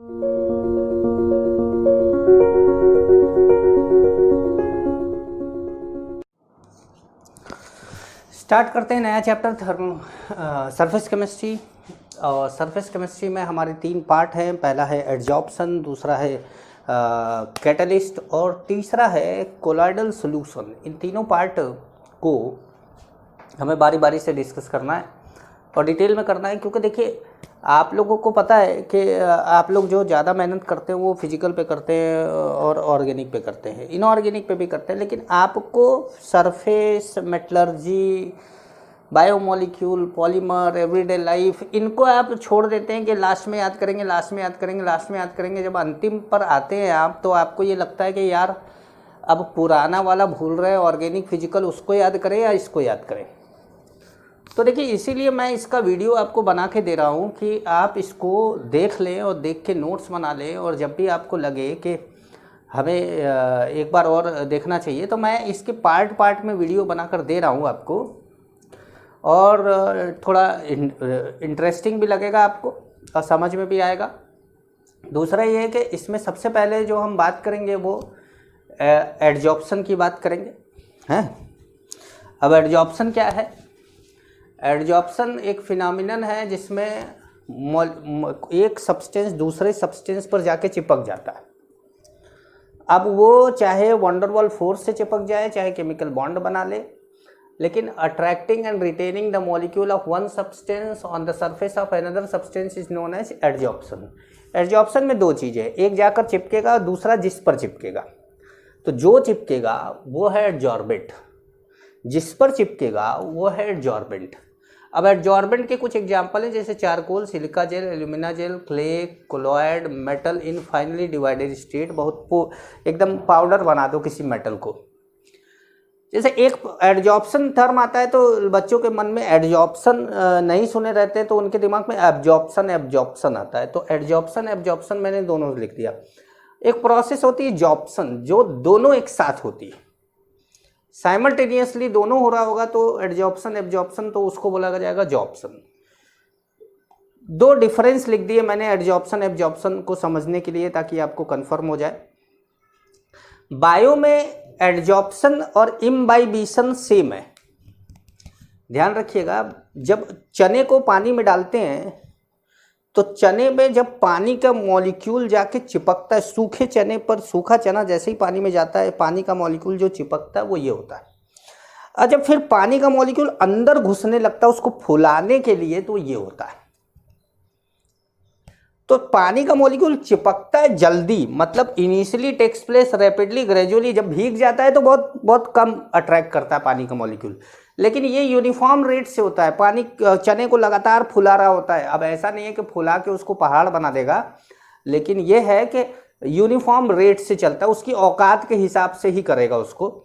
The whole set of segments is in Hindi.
स्टार्ट करते हैं नया चैप्टर सरफेस केमिस्ट्री। और सरफेस केमिस्ट्री में हमारे 3 पार्ट हैं। पहला है एडजॉर्प्शन, दूसरा है कैटलिस्ट और तीसरा है कोलॉइडल सॉल्यूशन। इन तीनों पार्ट को हमें बारी बारी से डिस्कस करना है और डिटेल में करना है, क्योंकि देखिए आप लोगों को पता है कि आप लोग जो ज़्यादा मेहनत करते हैं वो फिजिकल पे करते हैं और ऑर्गेनिक पे करते हैं, इनऑर्गेनिक पे भी करते हैं, लेकिन आपको surface, metallurgy, biomolecule, polymer, everyday life, इनको आप छोड़ देते हैं कि लास्ट में याद करेंगे, लास्ट में याद करेंगे, लास्ट में याद करेंगे। जब अंतिम पर आते हैं आप तो आपको ये लगता है कि यार अब पुराना वाला भूल रहे हैं, ऑर्गेनिक फिजिकल, उसको याद करें या इसको याद करें। तो देखिए इसीलिए मैं इसका वीडियो आपको बना के दे रहा हूँ कि आप इसको देख लें और देख के नोट्स बना लें, और जब भी आपको लगे कि हमें एक बार और देखना चाहिए तो मैं इसके पार्ट पार्ट में वीडियो बनाकर दे रहा हूँ आपको, और थोड़ा इंटरेस्टिंग भी लगेगा आपको और समझ में भी आएगा। दूसरा ये है कि इसमें सबसे पहले जो हम बात करेंगे वो एडजॉर्प्शन की बात करेंगे, हैं। अब एडजॉर्प्शन क्या है? एडजॉर्प्शन एक फिनोमिनन है जिसमें एक सब्सटेंस दूसरे सब्सटेंस पर जाके चिपक जाता है। अब वो चाहे वंडरवॉल फोर्स से चिपक जाए, चाहे केमिकल बॉन्ड बना ले, लेकिन attracting and retaining the molecule of one substance on the surface of another substance is known as adsorption. Adsorption में 2 चीज़ें, एक जाकर चिपकेगा, दूसरा जिस पर चिपकेगा। तो जो चिपकेगा वो है एडजॉर्बेंट, जिस पर चिपकेगा वो है एडजॉर्बेंट। अब एडजॉर्बेंट के कुछ एग्जाम्पल हैं, जैसे charcoal, silica gel, alumina gel, clay, colloid, metal in finely divided state. बहुत एकदम पाउडर बना दो किसी मेटल को। जैसे एक एडजॉर्प्शन टर्म आता है तो बच्चों के मन में एडजॉर्प्शन नहीं सुने रहते, तो उनके दिमाग में एब्जॉर्प्शन आता है। तो एब्जॉर्प्शन मैंने दोनों लिख दिया। एक प्रोसेस होती है जॉर्प्शन, जो दोनों एक साथ होती है, साइमल्टेनियसली दोनों हो रहा होगा, तो एब्जॉर्प्शन, तो उसको बोला जाएगा जॉर्प्शन। 2 डिफरेंस लिख दिए मैंने एब्जॉर्प्शन को समझने के लिए, ताकि आपको कंफर्म हो जाए। बायो में एडजॉर्प्शन और इम्बाइबिशन सेम है। ध्यान रखिएगा, जब चने को पानी में डालते हैं तो चने में जब पानी का मॉलिक्यूल जाके चिपकता है, सूखे चने पर, सूखा चना जैसे ही पानी में जाता है, पानी का मॉलिक्यूल जो चिपकता है वो ये होता है। और जब फिर पानी का मॉलिक्यूल अंदर घुसने लगता है उसको फुलाने के लिए, तो ये होता है। तो पानी का मॉलिक्यूल चिपकता है जल्दी, मतलब initially takes place rapidly, gradually. जब भीग जाता है तो बहुत बहुत कम अट्रैक्ट करता है पानी का मॉलिक्यूल, लेकिन ये यूनिफॉर्म रेट से होता है। पानी चने को लगातार फुला रहा होता है। अब ऐसा नहीं है कि फुला के उसको पहाड़ बना देगा, लेकिन ये है कि यूनिफॉर्म रेट से चलता है, उसकी औकात के हिसाब से ही करेगा उसको।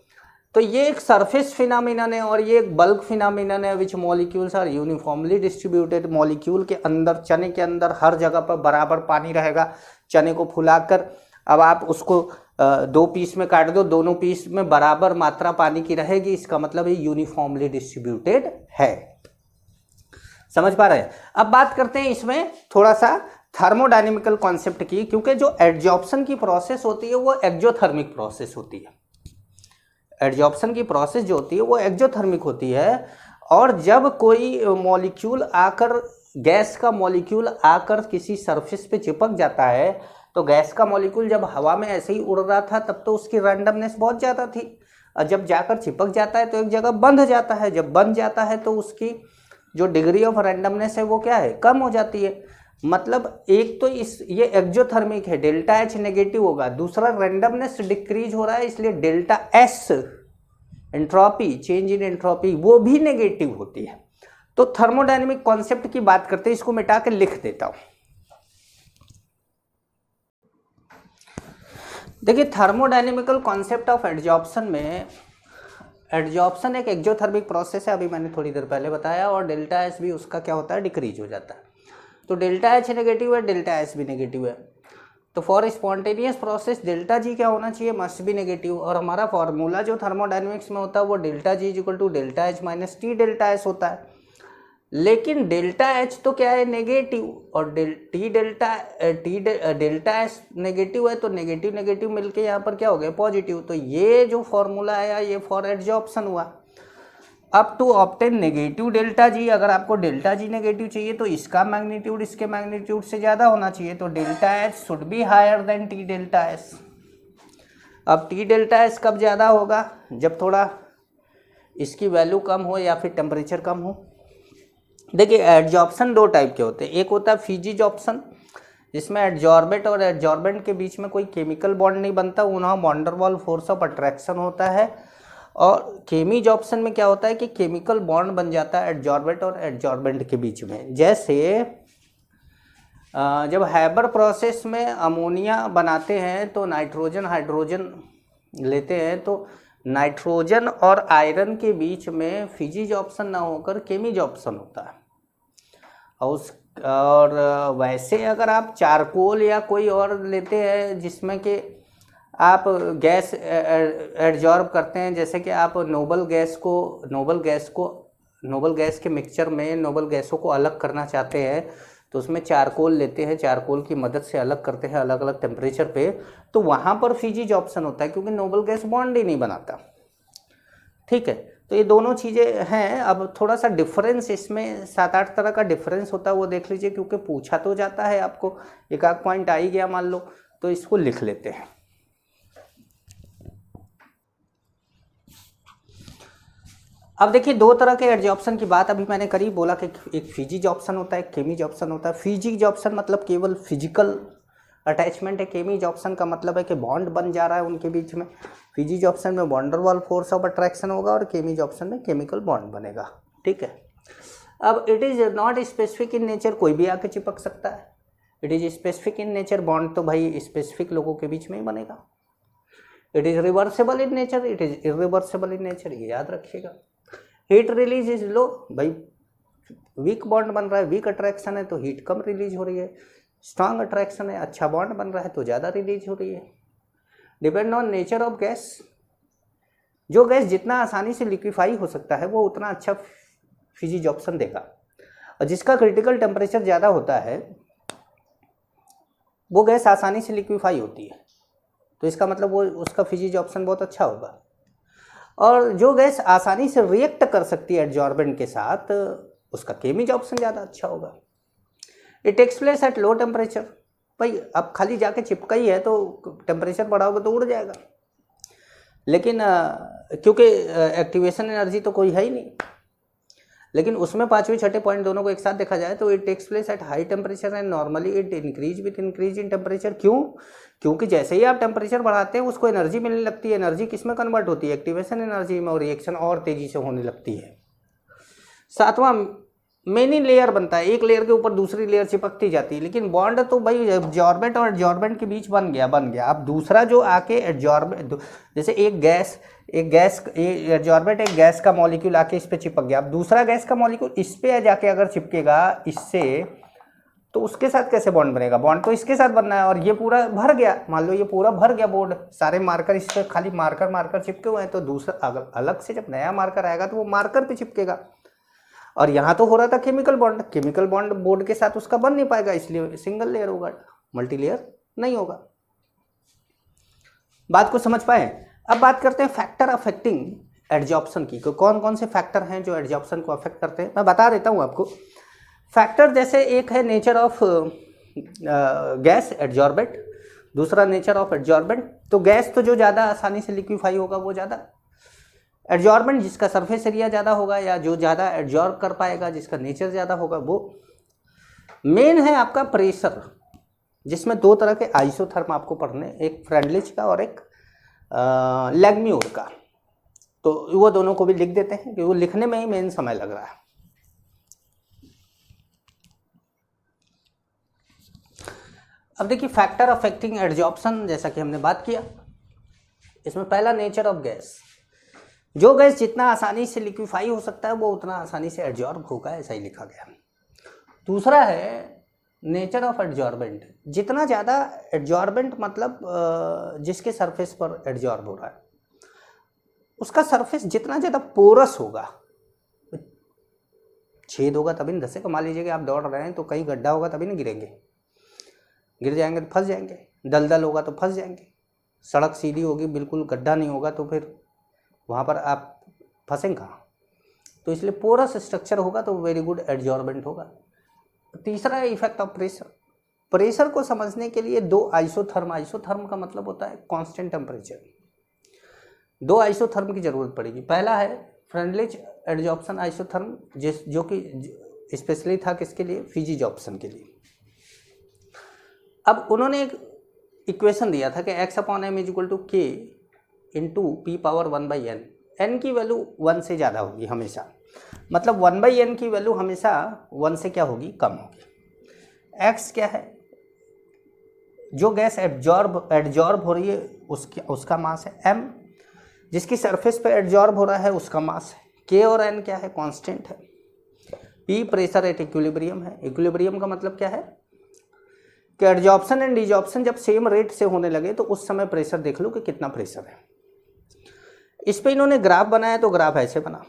तो ये एक सरफेस फिनोमिनन है और ये एक बल्क फिनोमिनन है, which molecules are uniformly distributed. Molecule के अंदर, चने के अंदर हर जगह पर बराबर पानी रहेगा। चने को फुलाकर अब आप उसको 2 पीस में काट दो, दोनों पीस में बराबर मात्रा पानी की रहेगी, इसका मतलब ये यूनिफॉर्मली डिस्ट्रीब्यूटेड है। समझ पा रहे हैं? अब बात करते हैं इसमें थोड़ा सा थर्मोडायनेमिकल कॉन्सेप्ट की, क्योंकि जो एडजॉर्प्शन की प्रोसेस होती है वो एक्जोथर्मिक प्रोसेस होती है। एडजॉर्प्शन की प्रोसेस जो होती है वो एक्जोथर्मिक होती है, और जब कोई मॉलिक्यूल आकर, गैस का मॉलिक्यूल आकर किसी सरफेस पे चिपक जाता है, तो गैस का मॉलिक्यूल जब हवा में ऐसे ही उड़ रहा था तब तो उसकी रैंडमनेस बहुत ज़्यादा थी, और जब जाकर चिपक जाता है तो एक जगह बंध जाता है। जब बंध जाता है तो उसकी जो डिग्री ऑफ रैंडमनेस है वो क्या है, कम हो जाती है। मतलब एक तो ये एक्जोथर्मिक है, डेल्टा एच नेगेटिव होगा, दूसरा रैंडमनेस डिक्रीज हो रहा है, इसलिए delta S entropy, change in entropy, वो भी नेगेटिव होती है। तो थर्मोडायनेमिक कॉन्सेप्ट की बात करते हैं, इसको मिटा के लिख देता हूं। देखिए थर्मोडायनेमिकल कॉन्सेप्ट ऑफ एडजॉर्प्शन में, एडजॉर्प्शन एक एक्जोथर्मिक प्रोसेस है, अभी मैंने थोड़ी देर पहले बताया, और डेल्टा एस भी उसका क्या होता है, डिक्रीज हो जाता है। तो डेल्टा एच नेगेटिव है, डेल्टा एस भी नेगेटिव है। तो for spontaneous process delta G क्या होना चाहिए, मस्ट भी नेगेटिव। और हमारा फॉर्मूला जो थर्मोडायनेमिक्स में होता है वो delta G is equal to delta H minus T delta S होता है। लेकिन डेल्टा एच तो क्या है, नेगेटिव, और डेल्टा एच नेगेटिव है, तो नेगेटिव नेगेटिव मिलके यहाँ पर क्या हो गया, पॉजिटिव। तो ये जो फॉर्मूला आया ये फॉर एडजॉर्प्शन हुआ। अब to obtain negative delta G, अगर आपको डेल्टा जी नेगेटिव चाहिए तो इसका मैग्नीट्यूड इसके मैग्नीट्यूड से ज़्यादा होना चाहिए, तो delta H should be higher than T delta S. अब टी डेल्टा एस कब ज़्यादा होगा, जब थोड़ा इसकी वैल्यू कम हो या फिर टेम्परेचर कम हो। देखिए एडजॉर्प्शन दो टाइप के होते हैं, एक होता है फिजिजॉर्प्शन, जिसमें एडजॉर्बेंट और एडजॉर्बेंट के बीच में कोई केमिकल बॉन्ड नहीं बनता, वहाँ van der Waals force of attraction होता है। और केमिजॉर्प्शन में क्या होता है कि केमिकल बॉन्ड बन जाता है एडजॉर्बेंट और एडजॉर्बेंट के बीच में। जैसे जब हैबर प्रोसेस में अमोनिया बनाते हैं तो नाइट्रोजन हाइड्रोजन लेते हैं, तो नाइट्रोजन और आयरन के बीच में फिजिजॉर्प्शन ना होकर केमिजॉर्प्शन होता है। और वैसे अगर आप चारकोल या कोई और लेते हैं जिसमें कि आप गैस एडजॉर्ब करते हैं, जैसे कि आप नोबल गैस के मिक्सचर में नोबल गैसों को अलग करना चाहते हैं, तो उसमें चारकोल लेते हैं, चारकोल की मदद से अलग करते हैं अलग अलग टेम्परेचर पे, तो वहाँ पर फिजिजॉर्प्शन होता है क्योंकि नोबल गैस बॉन्ड ही नहीं बनाता। ठीक है, तो ये दोनों चीज़ें हैं। अब थोड़ा सा डिफरेंस इसमें 7-8 तरह का डिफरेंस होता है, वो देख लीजिए, क्योंकि पूछा तो जाता है आपको, एक आध पॉइंट आ ही गया मान लो, तो इसको लिख लेते हैं। अब देखिए दो तरह के एडजॉर्प्शन की बात अभी मैंने करी, बोला कि एक फिजिजॉर्प्शन होता है, एक केमिजॉर्प्शन होता है। फिजिजॉर्प्शन मतलब केवल फिजिकल अटैचमेंट है, केमिजॉर्प्शन का मतलब है कि बॉन्ड बन जा रहा है उनके बीच में। फिजिजॉर्प्शन में van der Waals force of attraction होगा और केमिजॉर्प्शन में केमिकल बॉन्ड बनेगा। ठीक है, अब it is not specific in nature, कोई भी आके चिपक सकता है। It is specific in nature, bond तो भाई स्पेसिफिक लोगों के बीच में ही बनेगा। It is reversible in nature, it is irreversible in nature, ये याद रखिएगा। हीट रिलीज इज लो, भाई वीक बॉन्ड बन रहा है, वीक अट्रैक्शन है तो हीट कम रिलीज हो रही है, स्ट्रांग अट्रैक्शन है, अच्छा बॉन्ड बन रहा है तो ज़्यादा रिलीज हो रही है। Depend on nature of gas, जो गैस जितना आसानी से लिक्विफाई हो सकता है वो उतना अच्छा फिजिजॉर्प्शन देगा, और जिसका क्रिटिकल टेम्परेचर ज़्यादा होता है वो गैस आसानी से लिक्विफाई होती है, तो इसका मतलब वो उसका फिजिजॉर्प्शन बहुत अच्छा होगा। और जो गैस आसानी से रिएक्ट कर सकती है एडजॉर्बेंट के साथ, उसका केमिजॉर्प्शन ज़्यादा अच्छा होगा। It takes place at low temperature, भाई अब खाली जाके चिपका ही है तो टेम्परेचर बढ़ाओगे तो उड़ जाएगा, लेकिन क्योंकि एक्टिवेशन एनर्जी तो कोई है ही नहीं, लेकिन उसमें पाँचवें छठे पॉइंट दोनों को एक साथ देखा जाए तो it takes place at high temperature and normally it increase with increase in temperature. क्यों? क्योंकि जैसे ही आप टेम्परेचर बढ़ाते हैं उसको एनर्जी मिलने लगती है, एनर्जी किस में कन्वर्ट होती है, एक्टिवेशन एनर्जी में, और रिएक्शन और तेजी से होने लगती है। सातवां मेनी लेयर बनता है, एक लेयर के ऊपर दूसरी लेयर चिपकती जाती है, लेकिन बॉन्ड तो भाई एडजॉर्बेंट और एडजॉर्बेंट के बीच बन गया। अब दूसरा जो आके एडजॉर्बेंट, जैसे एक एडजॉर्बेंट एक गैस का मॉलिक्यूल आके इस पे चिपक गया, अब दूसरा गैस का मॉलिक्यूल इस पे जाके अगर चिपकेगा इससे, तो उसके साथ कैसे बॉन्ड बनेगा? बॉन्ड तो इसके साथ बनना है, और ये पूरा भर गया, मान लो ये पूरा भर गया बोर्ड, सारे मार्कर इस पे खाली मार्कर चिपके हुए हैं, तो दूसरा अलग से जब नया मार्कर आएगा तो वो मार्कर पे चिपकेगा। और यहाँ तो हो रहा था केमिकल बॉन्ड बोर्ड के साथ उसका बन नहीं पाएगा, इसलिए सिंगल लेयर होगा, मल्टी लेयर नहीं होगा। बात को समझ पाए? अब बात करते हैं फैक्टर अफेक्टिंग एडजॉर्प्शन की। कौन कौन से फैक्टर हैं जो एडजॉर्प्शन को अफेक्ट करते हैं, मैं बता देता हूँ आपको। फैक्टर जैसे एक है नेचर ऑफ गैस एडजॉर्बेंट, दूसरा नेचर ऑफ एडजॉर्बेंट। तो गैस तो जो ज़्यादा आसानी से लिक्विफाई होगा वो ज़्यादा, एडजॉर्बेंट जिसका सरफेस एरिया ज़्यादा होगा या जो ज़्यादा एडजॉर्ब कर पाएगा, जिसका नेचर ज़्यादा होगा वो। मेन है आपका प्रेशर, जिसमें दो तरह के आइसोथर्म आपको पढ़ने, एक फ्रेंडलिच का और एक लैंगम्यूर का। तो वो दोनों को भी लिख देते हैं क्योंकि वो लिखने में ही मेन समय लग रहा है। अब देखिए फैक्टर अफेक्टिंग एडजॉर्प्शन, जैसा कि हमने बात किया, इसमें पहला नेचर ऑफ गैस, जो गैस जितना आसानी से लिक्विफाई हो सकता है वो उतना आसानी से एडजॉर्ब होगा, ऐसा ही लिखा गया। दूसरा है नेचर ऑफ एडजॉर्बेंट, जितना ज़्यादा एडजॉर्बेंट मतलब जिसके सरफेस पर एडजॉर्ब हो रहा है उसका सरफेस जितना ज़्यादा पोरस होगा, छेद होगा तभी ना धसेगा। मान लीजिए कि आप दौड़ रहे हैं तो कहीं गड्ढा होगा तभी ना गिरेंगे, गिर जाएंगे तो फंस जाएंगे, दलदल होगा तो फंस जाएंगे, सड़क सीधी होगी बिल्कुल गड्ढा नहीं होगा तो फिर वहाँ पर आप फंसेंगे कहाँ। तो इसलिए पोरस स्ट्रक्चर होगा तो वेरी गुड एडजॉर्बेंट होगा। तीसरा है इफेक्ट ऑफ प्रेशर। प्रेशर को समझने के लिए दो आइसोथर्म, आइसोथर्म का मतलब होता है कांस्टेंट टेम्परेचर, दो आइसोथर्म की जरूरत पड़ेगी। पहला है फ्रेंडलिच एडजॉर्प्शन आइसोथर्म, जो कि स्पेशली था किसके लिए, फिजी जॉब्सन के लिए। अब उन्होंने एक इक्वेशन दिया था कि x/m = k × p⁻1/n, n की वैल्यू 1 से ज़्यादा होगी हमेशा, मतलब 1/n की वैल्यू हमेशा 1 से क्या होगी, कम होगी। x क्या है, जो गैस एडजॉर्ब हो रही है उसका मास है। m जिसकी सरफेस पे एडजॉर्ब हो रहा है उसका मास है। k और n क्या है, कांस्टेंट है। p प्रेशर एट इक्विलिब्रियम है। इक्विलिब्रियम का मतलब क्या है कि एडजॉर्प्शन एंड डिजॉर्प्शन जब सेम रेट से होने लगे तो उस समय प्रेशर देख लो कि कितना प्रेशर है। इस पे इन्होंने ग्राफ बनाया तो ग्राफ ऐसे बना।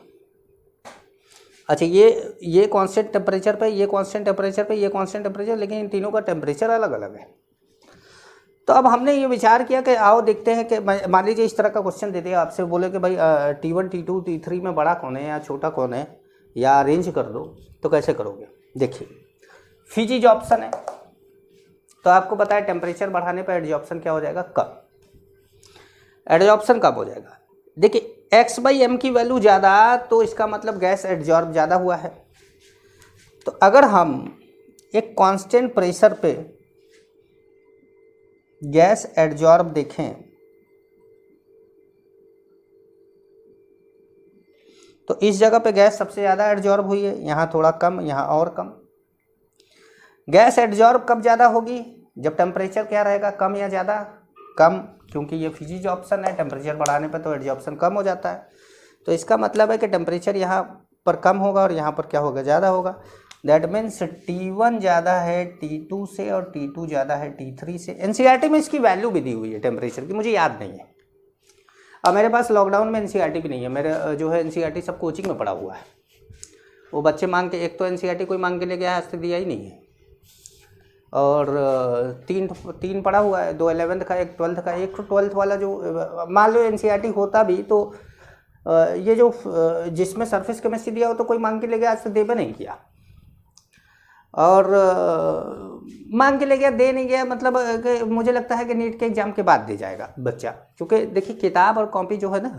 अच्छा, ये कांस्टेंट टेम्परेचर पे, ये कांस्टेंट टेम्परेचर पे, ये कांस्टेंट टेम्परेचर, लेकिन इन तीनों का टेम्परेचर अलग अलग है। तो अब हमने ये विचार किया कि आओ देखते हैं कि मान लीजिए इस तरह का क्वेश्चन दे दिया आपसे, बोले कि भाई T1 T2 T3 में बड़ा कौन है या छोटा कौन है, या अरेंज कर दो, तो कैसे करोगे। देखिए फिजी जॉब्सन है तो आपको पता है टेम्परेचर बढ़ाने पर एडजॉर्प्शन क्या हो जाएगा, कम। एडजॉर्प्शन कब हो जाएगा, देखिए x/m की वैल्यू ज़्यादा तो इसका मतलब गैस एडजॉर्ब ज़्यादा हुआ है। तो अगर हम एक कांस्टेंट प्रेशर पे गैस एडजॉर्ब देखें तो इस जगह पे गैस सबसे ज़्यादा एडजॉर्ब हुई है, यहाँ थोड़ा कम, यहाँ और कम। गैस एडजॉर्ब कब ज़्यादा होगी, जब टेम्परेचर क्या रहेगा, कम या ज़्यादा, कम, क्योंकि ये फिजी ऑप्शन है, टेम्परेचर बढ़ाने पर तो एडजॉर्प्शन कम हो जाता है। तो इसका मतलब है कि टेम्परेचर यहाँ पर कम होगा और यहाँ पर क्या होगा, ज़्यादा होगा। दैट मीन्स T1 ज़्यादा है T2 से और T2 ज़्यादा है T3 से। NCERT में इसकी वैल्यू भी दी हुई है टेम्परेचर की, मुझे याद नहीं है। अब मेरे पास लॉकडाउन में NCERT भी नहीं है, मेरे जो है NCERT सब कोचिंग में पड़ा हुआ है। वो बच्चे मांग के, एक तो NCERT कोई मांग के ले गया है, आज तक दिया ही नहीं है, और तीन पड़ा हुआ है, 2 11th का, एक 12th का। एक 12th वाला जो मान लो NCERT होता भी तो ये जो जिसमें सरफेस केमिस्ट्री दिया हो तो कोई मांग के ले गया, आज तक दे भी नहीं किया, और मांग के ले गया, दे नहीं गया, मतलब कि मुझे लगता है कि नीट के एग्ज़ाम के बाद दे जाएगा बच्चा। क्योंकि देखिए किताब और कॉपी जो है ना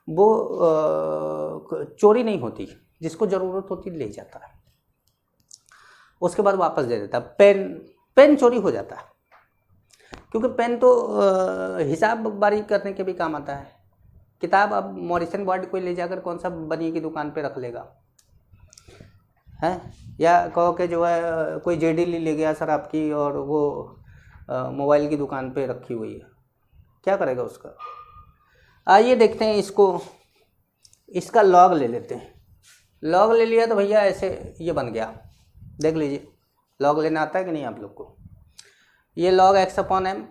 वो चोरी नहीं होती, जिसको ज़रूरत होती ले जाता है, उसके बाद वापस दे देता। पेन चोरी हो जाता है, क्योंकि पेन तो हिसाब बारीक करने के भी काम आता है। किताब अब मॉरिसन बोर्ड कोई ले जाकर कौन सा बनिए की दुकान पे रख लेगा, हैं, या कहो कि जो है कोई JD ले गया सर आपकी और वो मोबाइल की दुकान पे रखी हुई है, क्या करेगा उसका। आइए देखते हैं इसका लॉग ले लेते हैं। लॉग ले लिया तो भैया ऐसे ये बन गया, देख लीजिए लॉग लेना आता है कि नहीं आप लोग को। ये log x/m,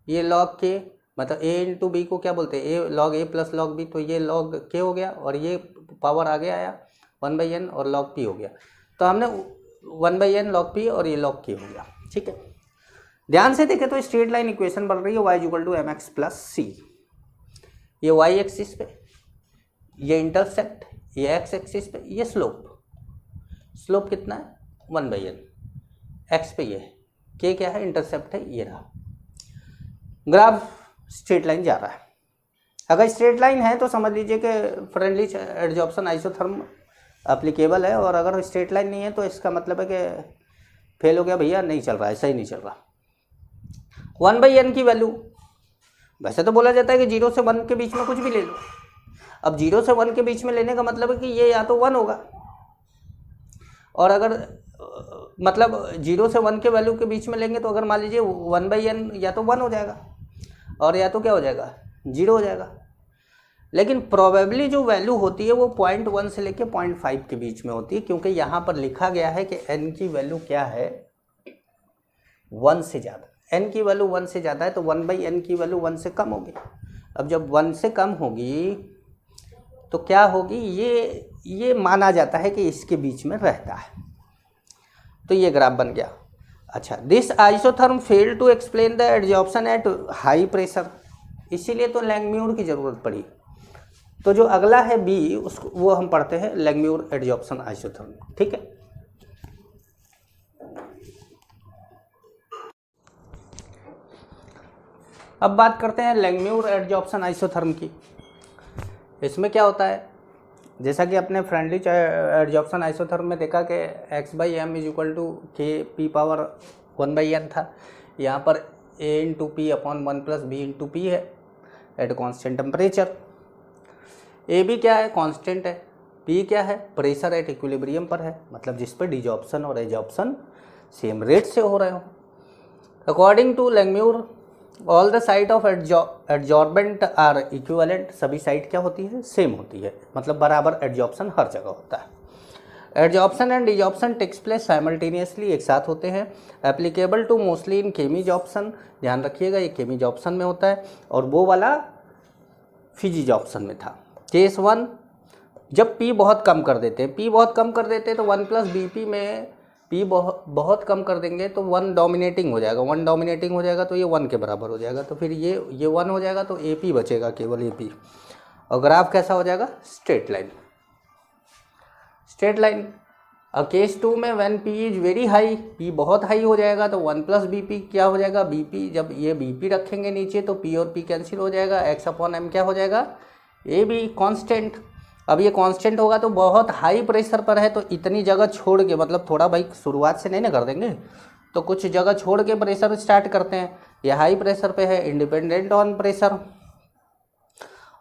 ये log k, मतलब a × b को क्या बोलते हैं, a log a + log b, तो ये log k हो गया, और ये पावर आगे आया 1/n और log p हो गया। तो हमने 1/n log p और ये log k हो गया, ठीक है। ध्यान से देखें तो स्ट्रेट लाइन इक्वेशन बन रही है y = mx + c। ये y एक्सिस पे, ये इंटरसेप्ट, ये x एक्सिस पे, ये स्लोप कितना है 1/n, x पे ये k क्या है, इंटरसेप्ट है, ये रहा। ग्राफ स्ट्रेट लाइन जा रहा है। अगर स्ट्रेट लाइन है तो समझ लीजिए कि फ्रेंडली एडजॉर्प्शन आइसोथर्म एप्लीकेबल है, और अगर स्ट्रेट लाइन नहीं है तो इसका मतलब है कि फेल हो गया भैया, नहीं चल रहा है, सही नहीं चल रहा। 1/n की वैल्यू, वैसे तो बोला जाता है कि 0 से 1 के बीच में कुछ भी ले लो। अब 0 से 1 के बीच में लेने का मतलब है कि ये या तो 1 होगा, और अगर मतलब 0 से 1 के वैल्यू के बीच में लेंगे तो अगर मान लीजिए 1/n या तो 1 हो जाएगा और या तो क्या हो जाएगा, 0 हो जाएगा। लेकिन प्रोबेबली जो वैल्यू होती है वो 0.1 से लेके 0.5 के बीच में होती है, क्योंकि यहाँ पर लिखा गया है कि n की वैल्यू क्या है, 1 से ज़्यादा। n की वैल्यू 1 से ज़्यादा है तो 1/n की वैल्यू 1 से कम होगी। अब जब 1 से कम होगी तो क्या होगी, ये माना जाता है कि इसके बीच में रहता है। तो ये ग्राफ बन गया। अच्छा, this isotherm fail to explain the adsorption at high pressure, इसीलिए तो लैंगम्यूर की ज़रूरत पड़ी। तो जो अगला है बी, उसको वो हम पढ़ते हैं लैंगम्यूर एडजॉर्प्शन आइसोथर्म। ठीक है, अब बात करते हैं लैंगम्यूर एडजॉर्प्शन आइसोथर्म की। इसमें क्या होता है, जैसा कि अपने फ्रेंडली एडजॉर्प्शन आइसोथर्म में देखा कि x/m is equal to K P power 1/n था। यहाँ पर a into P upon 1 plus B into P है एट कॉन्स्टेंट टेम्परेचर। ए भी क्या है, कांस्टेंट है। पी क्या है, प्रेशर एट इक्विलिब्रियम पर है, मतलब जिस पर डिजॉर्प्शन और एजॉर्प्शन सेम रेट से हो रहे हो। According to Langmuir all the side of adsorbent are equivalent, सभी साइड क्या होती है, सेम होती है, मतलब बराबर एडजॉर्प्शन हर जगह होता है। Adsorption and desorption takes place simultaneously, एक साथ होते हैं। Applicable to mostly in chemisorption, ध्यान रखिएगा ये केमीजॉर्प्शन में होता है, और वो वाला फिजीजॉर्प्शन में था। केस 1, जब P बहुत कम कर देते हैं, P बहुत कम कर देते हैं तो 1 प्लस BP में P बहुत कम कर देंगे तो 1 डोमिनेटिंग हो जाएगा, 1 डोमिनेटिंग हो जाएगा तो ये 1 के बराबर हो जाएगा, तो फिर ये 1 हो जाएगा तो AP बचेगा, केवल AP। और ग्राफ कैसा हो जाएगा, स्ट्रेट लाइन, स्ट्रेट लाइन। और केस 2 में when P is very high, P बहुत हाई हो जाएगा तो 1 प्लस BP क्या हो जाएगा, BP। जब ये BP रखेंगे नीचे तो P और P कैंसिल हो जाएगा, x/m क्या हो जाएगा, AB कांस्टेंट। अब ये कांस्टेंट होगा तो बहुत हाई प्रेशर पर है तो इतनी जगह छोड़ के, मतलब थोड़ा भाई शुरुआत से नहीं ना कर देंगे, तो कुछ जगह छोड़ के प्रेशर स्टार्ट करते हैं। ये हाई प्रेशर पे है, independent on pressure.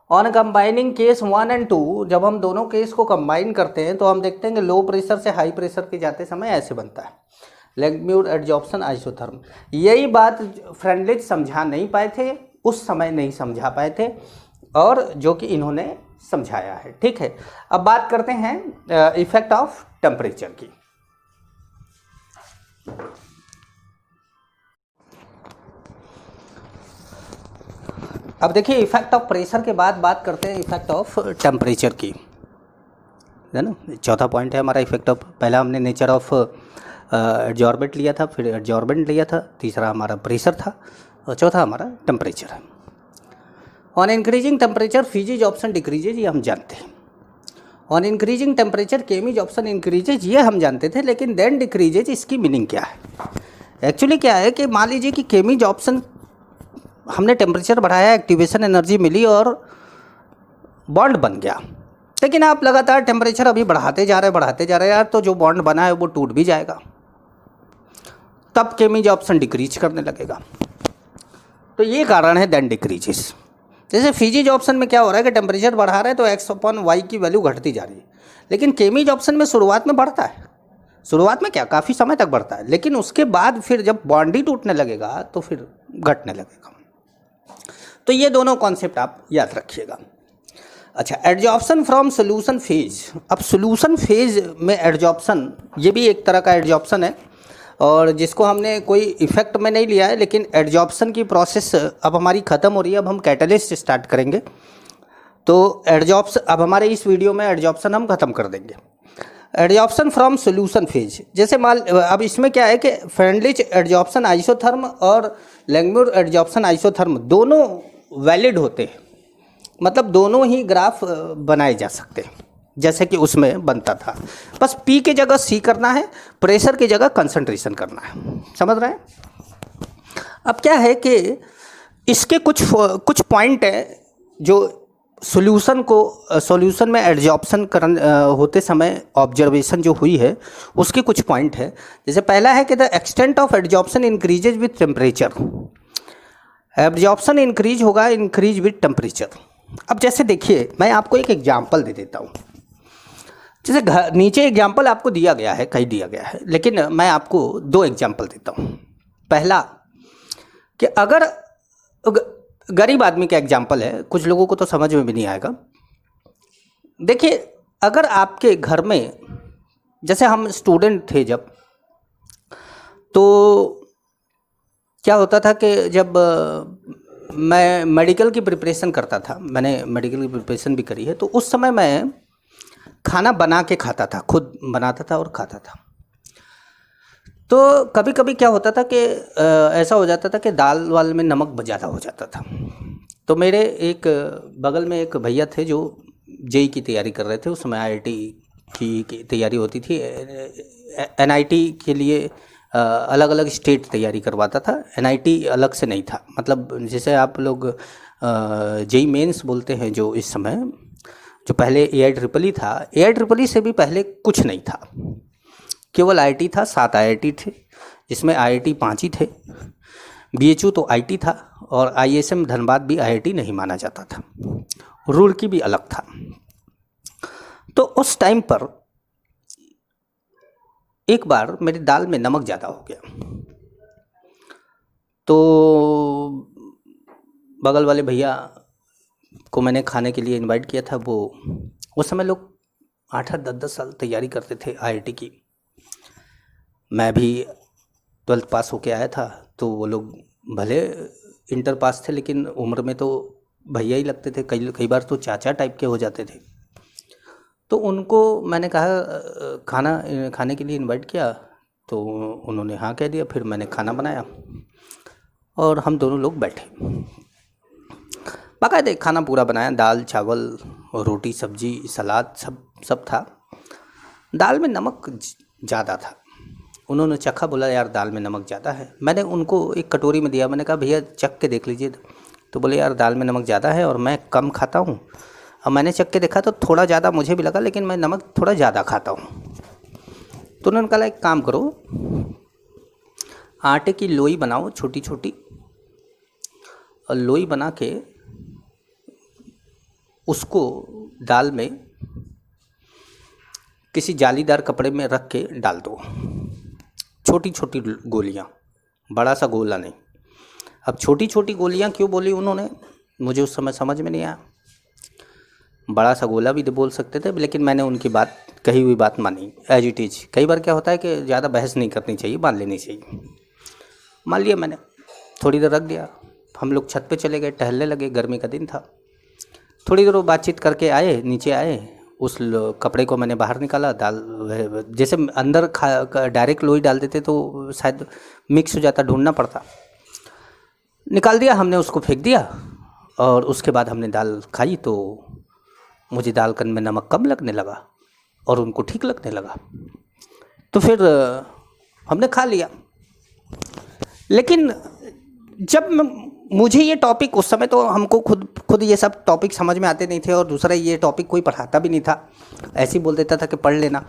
On combining case 1 and 2, जब हम दोनों केस को कंबाइन करते हैं तो हम देखते हैं कि लो प्रेशर से हाई प्रेशर के जाते समय ऐसे बनता है लैंगम्यूर एडजॉर्प्शन आइसोथर्म। यही बात फ्रेंडलिच समझा नहीं पाए थे, उस समय नहीं समझा पाए थे, और जो कि इन्होंने समझाया है। ठीक है, अब बात करते हैं इफेक्ट ऑफ टेम्परेचर की। अब देखिए, इफेक्ट ऑफ प्रेशर के बाद बात करते हैं इफेक्ट ऑफ टेम्परेचर की, है ना। चौथा पॉइंट है हमारा इफेक्ट ऑफ, पहला हमने नेचर ऑफ एडजॉर्बेंट लिया था, फिर एडजॉर्बेंट लिया था, तीसरा हमारा प्रेशर था, और चौथा हमारा टेम्परेचर है। ऑन इंक्रीजिंग टेम्परेचर फिजीजॉर्प्शन डिक्रीजेज, ये हम जानते हैं। ऑन इंक्रीजिंग टेम्परेचर केमीजॉर्प्शन इंक्रीजेज, ये हम जानते थे, लेकिन देन डिक्रीजेज, इसकी मीनिंग क्या है। एक्चुअली क्या है कि मान लीजिए कि केमीजॉर्प्शन, हमने टेम्परेचर बढ़ाया, एक्टिवेशन एनर्जी मिली और बॉन्ड बन गया, लेकिन आप लगातार टेम्परेचर अभी बढ़ाते जा रहे यार, तो जो बॉन्ड बना है वो टूट भी जाएगा, तब केमीजॉर्प्शन डिक्रीज करने लगेगा। तो ये कारण है देन डिक्रीजेस। जैसे फिजीजॉर्प्शन में क्या हो रहा है कि टेम्परेचर बढ़ा रहा है तो x/y की वैल्यू घटती जा रही है, लेकिन केमीजॉर्प्शन में शुरुआत में बढ़ता है, शुरुआत में क्या काफ़ी समय तक बढ़ता है, लेकिन उसके बाद फिर जब बॉन्ड ही टूटने लगेगा तो फिर घटने लगेगा। तो ये दोनों कॉन्सेप्ट आप याद रखिएगा। अच्छा, एडजॉर्प्शन फ्रॉम सोल्यूशन फेज। अब सोल्यूशन फेज में एडजॉर्प्शन, ये भी एक तरह का एडजॉर्प्शन है, और जिसको हमने कोई इफेक्ट में नहीं लिया है, लेकिन एडजॉर्प्शन की प्रोसेस अब हमारी ख़त्म हो रही है, अब हम कैटलिस्ट स्टार्ट करेंगे। तो एडजॉर्प्शन, अब हमारे इस वीडियो में एडजॉर्प्शन हम ख़त्म कर देंगे। एडजॉर्प्शन फ्रॉम सोल्यूशन फेज, जैसे अब इसमें क्या है कि फ्रेंडलिच एडजॉर्प्शन आइसोथर्म और लैंगम्यूर एडजॉर्प्शन आइसोथर्म दोनों वैलिड होते हैं, मतलब दोनों ही ग्राफ बनाए जा सकते हैं जैसे कि उसमें बनता था, बस P की जगह C करना है, प्रेशर की जगह कंसंट्रेशन करना है, समझ रहे हैं। अब क्या है कि इसके कुछ पॉइंट है जो सॉल्यूशन में एडजॉर्प्शन होते समय ऑब्जर्वेशन जो हुई है उसके कुछ पॉइंट है। जैसे पहला है कि the extent of adsorption increases with temperature, absorption increase with temperature. अब जैसे देखिए, मैं आपको एक एग्जांपल दे देता हूँ। जैसे नीचे एग्जांपल आपको दिया गया है, कहीं दिया गया है, लेकिन मैं आपको 2 एग्जांपल देता हूँ। पहला कि अगर गरीब आदमी का एग्जांपल है, कुछ लोगों को तो समझ में भी नहीं आएगा। देखिए, अगर आपके घर में, जैसे हम स्टूडेंट थे जब, तो क्या होता था कि जब मैं मेडिकल की प्रिपरेशन करता था, मैंने मेडिकल की प्रिपरेशन भी करी है, तो उस समय मैं खाना बना के खाता था, खुद बनाता था और खाता था। तो कभी कभी क्या होता था कि ऐसा हो जाता था कि दाल वाल में नमक ज़्यादा हो जाता था। तो मेरे एक बगल में एक भैया थे जो जेई की तैयारी कर रहे थे, उस समय आईआईटी की तैयारी होती थी, एनआईटी के लिए अलग अलग स्टेट तैयारी करवाता था, एनआईटी अलग से नहीं था। मतलब जैसे आप लोग जेई मेंस बोलते हैं जो इस समय, जो पहले एआईट्रिपल था, एआईट्रिपल से भी पहले कुछ नहीं था, केवल आईआईटी था, 7 आईआईटी थे, जिसमें आईआईटी 5 ही थे, बीएचयू तो आईटी था, और आईएसएम धनबाद भी आईआईटी नहीं माना जाता था, रुड़की भी अलग था। तो उस टाइम पर एक बार मेरी दाल में नमक ज़्यादा हो गया, तो बगल वाले भैया को मैंने खाने के लिए इनवाइट किया था। वो उस समय लोग 8-8 10-10 साल तैयारी करते थे आईआईटी की, मैं भी 12th पास होके आया था, तो वो लोग भले इंटर पास थे लेकिन उम्र में तो भैया ही लगते थे, कई बार तो चाचा टाइप के हो जाते थे। तो उनको मैंने कहा खाने के लिए इनवाइट किया, तो उन्होंने हाँ कह दिया। फिर मैंने खाना बनाया और हम दोनों लोग बैठे, बाकायदे खाना पूरा बनाया, दाल चावल रोटी सब्जी सलाद सब था। दाल में नमक ज़्यादा था, उन्होंने चखा, बोला यार दाल में नमक ज़्यादा है। मैंने उनको एक कटोरी में दिया, मैंने कहा भैया चख के देख लीजिए, तो बोले यार दाल में नमक ज़्यादा है और मैं कम खाता हूँ। अब मैंने चख के देखा तो थोड़ा ज़्यादा मुझे भी लगा, लेकिन मैं नमक थोड़ा ज़्यादा खाता हूँ। तो उन्होंने कहा एक काम करो, आटे की लोई बनाओ छोटी छोटी, और लोई बना के उसको दाल में किसी जालीदार कपड़े में रख के डाल दो, छोटी छोटी गोलियाँ, बड़ा सा गोला नहीं। अब छोटी छोटी गोलियाँ क्यों बोली उन्होंने, मुझे उस समय समझ में नहीं आया। बड़ा सा गोला भी तो बोल सकते थे, लेकिन मैंने उनकी बात, कही हुई बात मानी एज इट इज। कई बार क्या होता है कि ज़्यादा बहस नहीं करनी चाहिए, मान लेनी चाहिए। मान लिया मैंने, थोड़ी देर रख दिया, हम लोग छत पे चले गए, टहलने लगे, गर्मी का दिन था। थोड़ी देर वो बातचीत करके आए, नीचे आए, उस कपड़े को मैंने बाहर निकाला, दाल जैसे अंदर डायरेक्ट लोई डाल देते तो शायद मिक्स हो जाता, ढूंढना पड़ता। निकाल दिया हमने, उसको फेंक दिया, और उसके बाद हमने दाल खाई। तो मुझे दाल कन में नमक कम लगने लगा और उनको ठीक लगने लगा, तो फिर हमने खा लिया। लेकिन जब मुझे ये टॉपिक, उस समय तो हमको खुद ये सब टॉपिक समझ में आते नहीं थे, और दूसरा ये टॉपिक कोई पढ़ाता भी नहीं था, ऐसे ही बोल देता था कि पढ़ लेना।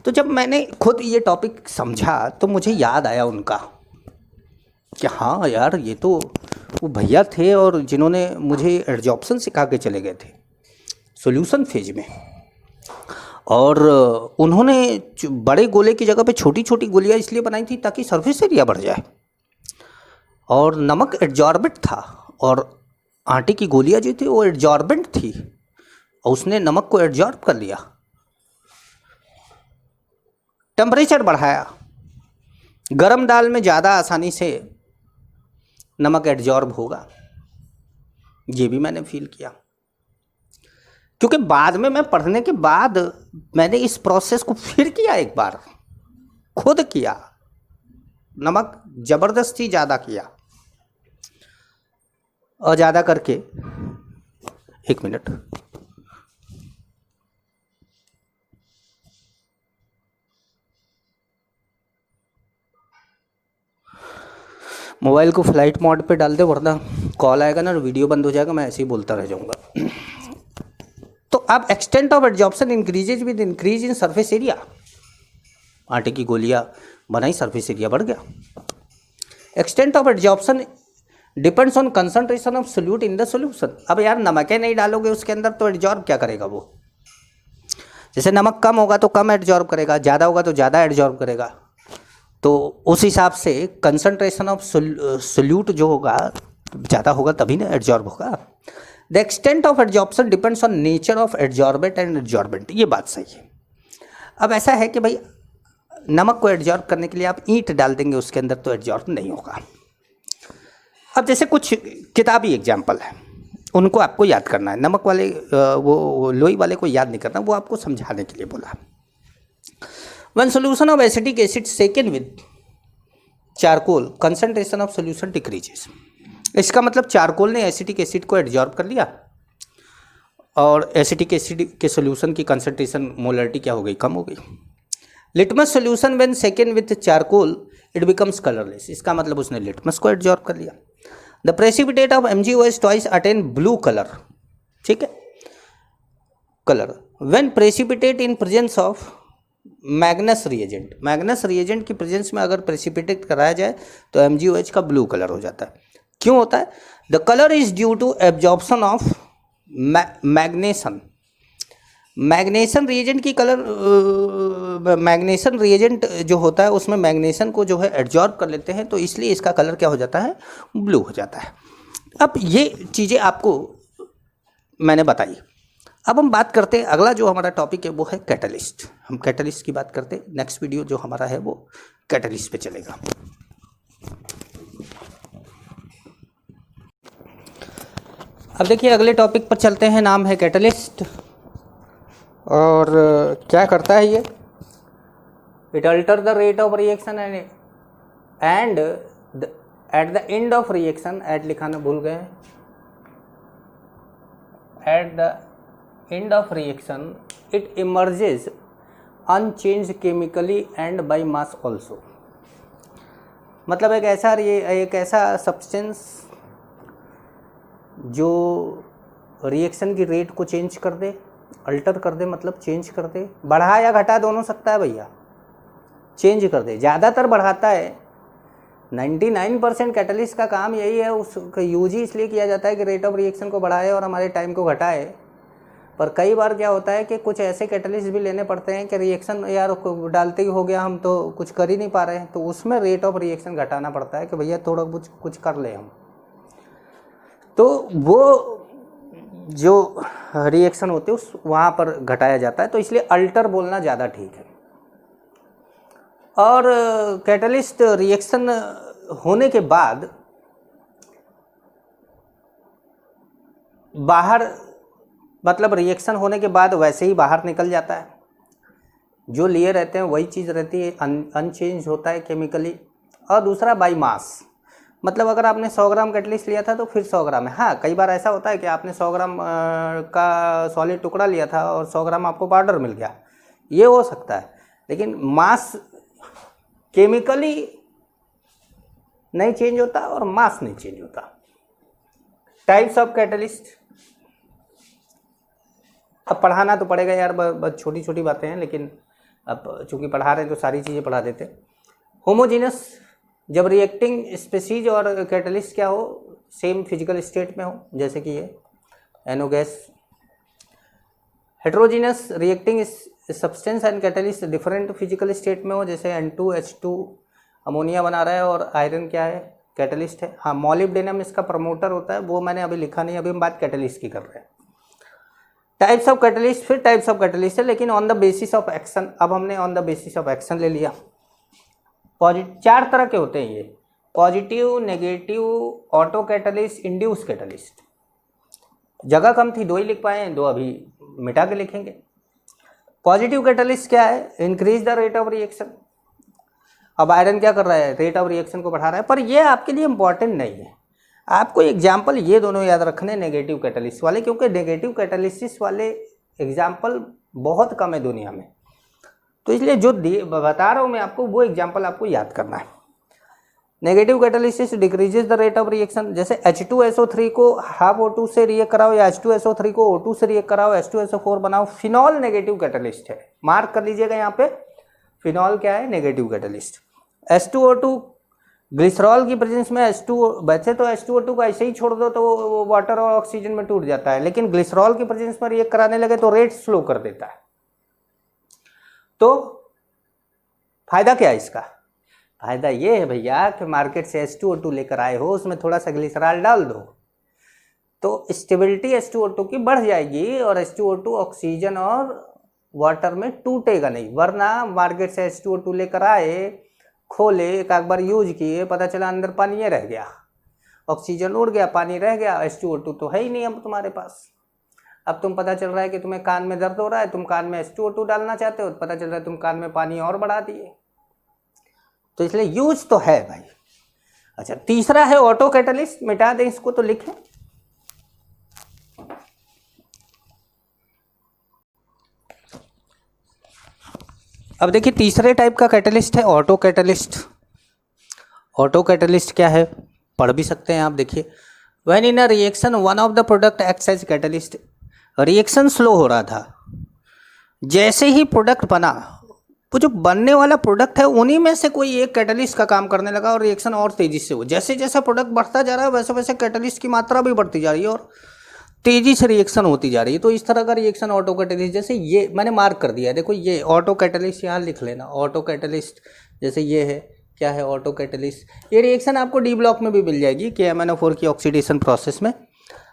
तो जब मैंने खुद ये टॉपिक समझा तो मुझे याद आया उनका कि हाँ यार, ये तो वो भैया थे और जिन्होंने मुझे एडजॉर्प्शन सिखा के चले गए थे सॉल्यूशन फेज में, और उन्होंने बड़े गोले की जगह पे छोटी छोटी गोलियां इसलिए बनाई थी ताकि सरफेस एरिया बढ़ जाए, और नमक एडजॉर्बेंट था, और आटे की गोलियां जो थी वो एडजॉर्बेंट थी, और उसने नमक को एडजॉर्ब कर लिया, टेम्परेचर बढ़ाया। गरम दाल में ज़्यादा आसानी से नमक एडजॉर्ब होगा, ये भी मैंने फील किया। क्योंकि बाद में मैं पढ़ने के बाद मैंने इस प्रोसेस को फिर किया, एक बार खुद किया, नमक ज़बरदस्ती ज़्यादा किया, और ज़्यादा करके, एक मिनट, मोबाइल को फ्लाइट मोड पे डाल दे, वरना कॉल आएगा ना, वीडियो बंद हो जाएगा, मैं ऐसे ही बोलता रह जाऊंगा। तो अब extent of adsorption increases with increase in surface area. आटे की गोलियां बनाई, सरफेस एरिया बढ़ गया। Extent of adsorption depends on concentration of solute in the solution. अब यार नमक नहीं डालोगे उसके अंदर तो एडजॉर्ब क्या करेगा वो, जैसे नमक कम होगा तो कम एडजॉर्ब करेगा, ज़्यादा होगा तो ज़्यादा एडजॉर्ब करेगा। तो उस हिसाब से कंसंट्रेशन ऑफ सोल्यूट जो होगा, ज़्यादा होगा तभी ना एडजॉर्ब होगा। The extent of adsorption depends on nature of adsorbent and adsorbent, ये बात सही है। अब ऐसा है कि भाई नमक को एडजॉर्ब करने के लिए आप ईंट डाल देंगे उसके अंदर तो एडजॉर्ब नहीं होगा। अब जैसे कुछ किताबी एग्जाम्पल है, उनको आपको याद करना है। नमक वाले वो लोई वाले को याद नहीं करना, वो आपको समझाने के लिए बोला। When solution of acetic acid shaken with charcoal concentration of solution decreases. इसका मतलब चारकोल ने एसिटिक एसिड को एब्जॉर्ब कर लिया और एसिटिक एसिड के सोल्यूशन की कंसंट्रेशन मोलरिटी क्या हो गई, कम हो गई। Litmus solution when second with charcoal it becomes colourless. इसका मतलब उसने लिटमस को एब्जॉर्ब कर लिया। The precipitate of MgOH twice attain blue colour, ठीक है, colour when precipitate in presence of Magnus reagent. Magnus reagent की प्रेजेंस में अगर प्रेसिपिटेट कराया जाए तो MgOH का ब्लू कलर हो जाता है। क्यों होता है? The colour is due to absorption of magneson. Magneson reagent की कलर, मैग्नेशन रिएजेंट जो होता है उसमें मैग्नेशन को जो है एब्जॉर्ब कर लेते हैं, तो इसलिए इसका कलर क्या हो जाता है, ब्लू हो जाता है। अब ये चीज़ें आपको मैंने बताई। अब हम बात करते हैं, अगला जो हमारा टॉपिक है वो है कैटलिस्ट। हम कैटलिस्ट की बात करते हैं। नेक्स्ट वीडियो जो हमारा है वो कैटलिस्ट पे चलेगा। अब देखिए अगले टॉपिक पर चलते हैं, नाम है कैटलिस्ट। और क्या करता है ये? It alter the rate of reaction and at the end of reaction, at लिखाना भूल गए, at the end of reaction it emerges unchanged chemically and by mass also। मतलब एक ऐसा सब्सटेंस जो रिएक्शन की रेट को चेंज कर दे, अल्टर कर दे, मतलब चेंज कर दे, बढ़ा या घटा दोनों सकता है भैया, चेंज कर दे, ज़्यादातर बढ़ाता है। 99% कैटलिस्ट का काम यही है, उसका यूज ही इसलिए किया जाता है कि रेट ऑफ रिएक्शन को बढ़ाए और हमारे टाइम को घटाए। पर कई बार क्या होता है कि कुछ ऐसे कैटलिस्ट भी लेने पड़ते हैं कि रिएक्शन यार डालते ही हो गया, हम तो कुछ कर ही नहीं पा रहे हैं, तो उसमें रेट ऑफ रिएक्शन घटाना पड़ता है कि भैया थोड़ा कुछ कर ले हम। तो वो जो रिएक्शन होती है उस वहाँ पर घटाया जाता है, तो इसलिए अल्टर बोलना ज़्यादा ठीक है। और कैटलिस्ट रिएक्शन होने के बाद बाहर, मतलब रिएक्शन होने के बाद वैसे ही बाहर निकल जाता है, जो लिए रहते हैं वही चीज़ रहती है, अनचेंज होता है केमिकली। और दूसरा बाई मास, मतलब अगर आपने 100 ग्राम कैटलिस्ट लिया था तो फिर 100 ग्राम है। हाँ, कई बार ऐसा होता है कि आपने 100 ग्राम का सॉलिड टुकड़ा लिया था और 100 ग्राम आपको पाउडर मिल गया, ये हो सकता है, लेकिन मास केमिकली नहीं चेंज होता और मास नहीं चेंज होता। टाइप्स ऑफ कैटलिस्ट, अब पढ़ाना तो पड़ेगा यार, बस छोटी छोटी बातें हैं, लेकिन अब चूंकि पढ़ा रहे हैं तो सारी चीज़ें पढ़ा देते हैं। होमोजीनस, जब रिएक्टिंग स्पीशीज और कैटलिस्ट क्या हो, सेम फिजिकल स्टेट में हो, जैसे कि ये NO gas. Heterogeneous, reacting substance and catalyst different physical state में हो, जैसे N2H2 अमोनिया बना रहा है और आयरन क्या है, कैटलिस्ट है। हाँ, मॉलिब्डेनम इसका प्रमोटर होता है, वो मैंने अभी लिखा नहीं, अभी हम बात कैटलिस्ट की कर रहे हैं। टाइप्स ऑफ कैटलिस्ट, फिर टाइप्स ऑफ कैटलिस्ट है, लेकिन on the basis of action. अब हमने on the basis of action ले लिया। चार तरह के होते हैं ये, positive, negative, auto catalyst, induce catalyst. जगह कम थी, 2 ही लिख पाए हैं, 2 अभी मिटा के लिखेंगे। पॉजिटिव कैटलिस्ट क्या है? Increase the rate of reaction. अब आयरन क्या कर रहा है? रेट ऑफ रिएक्शन को बढ़ा रहा है, पर ये आपके लिए इंपॉर्टेंट नहीं है। आपको एग्जाम्पल ये दोनों याद रखने, नेगेटिव कैटलिस्ट वाले, क्योंकि नेगेटिव कैटलिस्ट वाले एग्जाम्पल बहुत कम है दुनिया में, तो इसलिए जो बता रहा हूँ मैं आपको, वो एग्जाम्पल आपको याद करना है। Negative catalyst decreases the rate of reaction, जैसे H2SO3 को हाफ O2 से रिएक्ट कराओ या H2SO3 को O2 से रिएक्ट कराओ, H2SO4 बनाओ। फिनॉल नेगेटिव कैटलिस्ट है, मार्क कर लीजिएगा यहाँ पे, फिनॉल क्या है? Negative catalyst. H2O2 ग्लिसरॉल की प्रेजेंस में वैसे तो H2O2 को ऐसे ही छोड़ दो तो वो वाटर और ऑक्सीजन में टूट जाता है, लेकिन ग्लिसरॉल की प्रेजेंस में रिएक्ट कराने लगे तो रेट स्लो कर देता है। तो फायदा क्या है इसका? फायदा ये है भैया कि मार्केट से H2O2 लेकर आए हो, उसमें थोड़ा सा ग्लिसरॉल डाल दो तो स्टेबिलिटी H2O2 की बढ़ जाएगी और H2O2 ऑक्सीजन और वाटर में टूटेगा नहीं। वरना मार्केट से H2O2 लेकर आए, खोले, एक आध बार यूज किए, पता चला अंदर पानी रह गया, ऑक्सीजन उड़ गया, पानी रह गया, H2O2 तो है ही नहीं अब तुम्हारे पास। अब तुम पता चल रहा है कि तुम्हें कान में दर्द हो रहा है, तुम कान में H2O2 डालना चाहते हो, पता चल रहा है तुम कान में पानी और बढ़ा दिए। तो इसलिए यूज तो है भाई। अच्छा, तीसरा है ऑटो कैटलिस्ट, मिटा दें इसको तो लिखें। अब देखिए तीसरे टाइप का कैटलिस्ट है ऑटो कैटलिस्ट। ऑटो कैटलिस्ट क्या है, पढ़ भी सकते हैं आप, देखिए। When in a reaction one of the product acts as catalyst, reaction slow हो रहा था, जैसे ही प्रोडक्ट बना, वो जो बनने वाला प्रोडक्ट है उन्हीं में से कोई एक कैटलिस्ट का काम करने लगा और रिएक्शन और तेजी से हो। जैसे जैसे प्रोडक्ट बढ़ता जा रहा है वैसे वैसे कैटलिस्ट की मात्रा भी बढ़ती जा रही है और तेजी से रिएक्शन होती जा रही है। तो इस तरह का रिएक्शन ऑटो कैटलिस्ट, जैसे ये मैंने मार्क कर दिया है, देखो ये ऑटो कैटलिस्ट, यहाँ लिख लेना ऑटो कैटलिस्ट। जैसे ये है, क्या है ऑटो कैटलिस्ट। ये रिएक्शन आपको डी ब्लॉक में भी मिल जाएगी KMnO4 की ऑक्सीडेशन प्रोसेस में।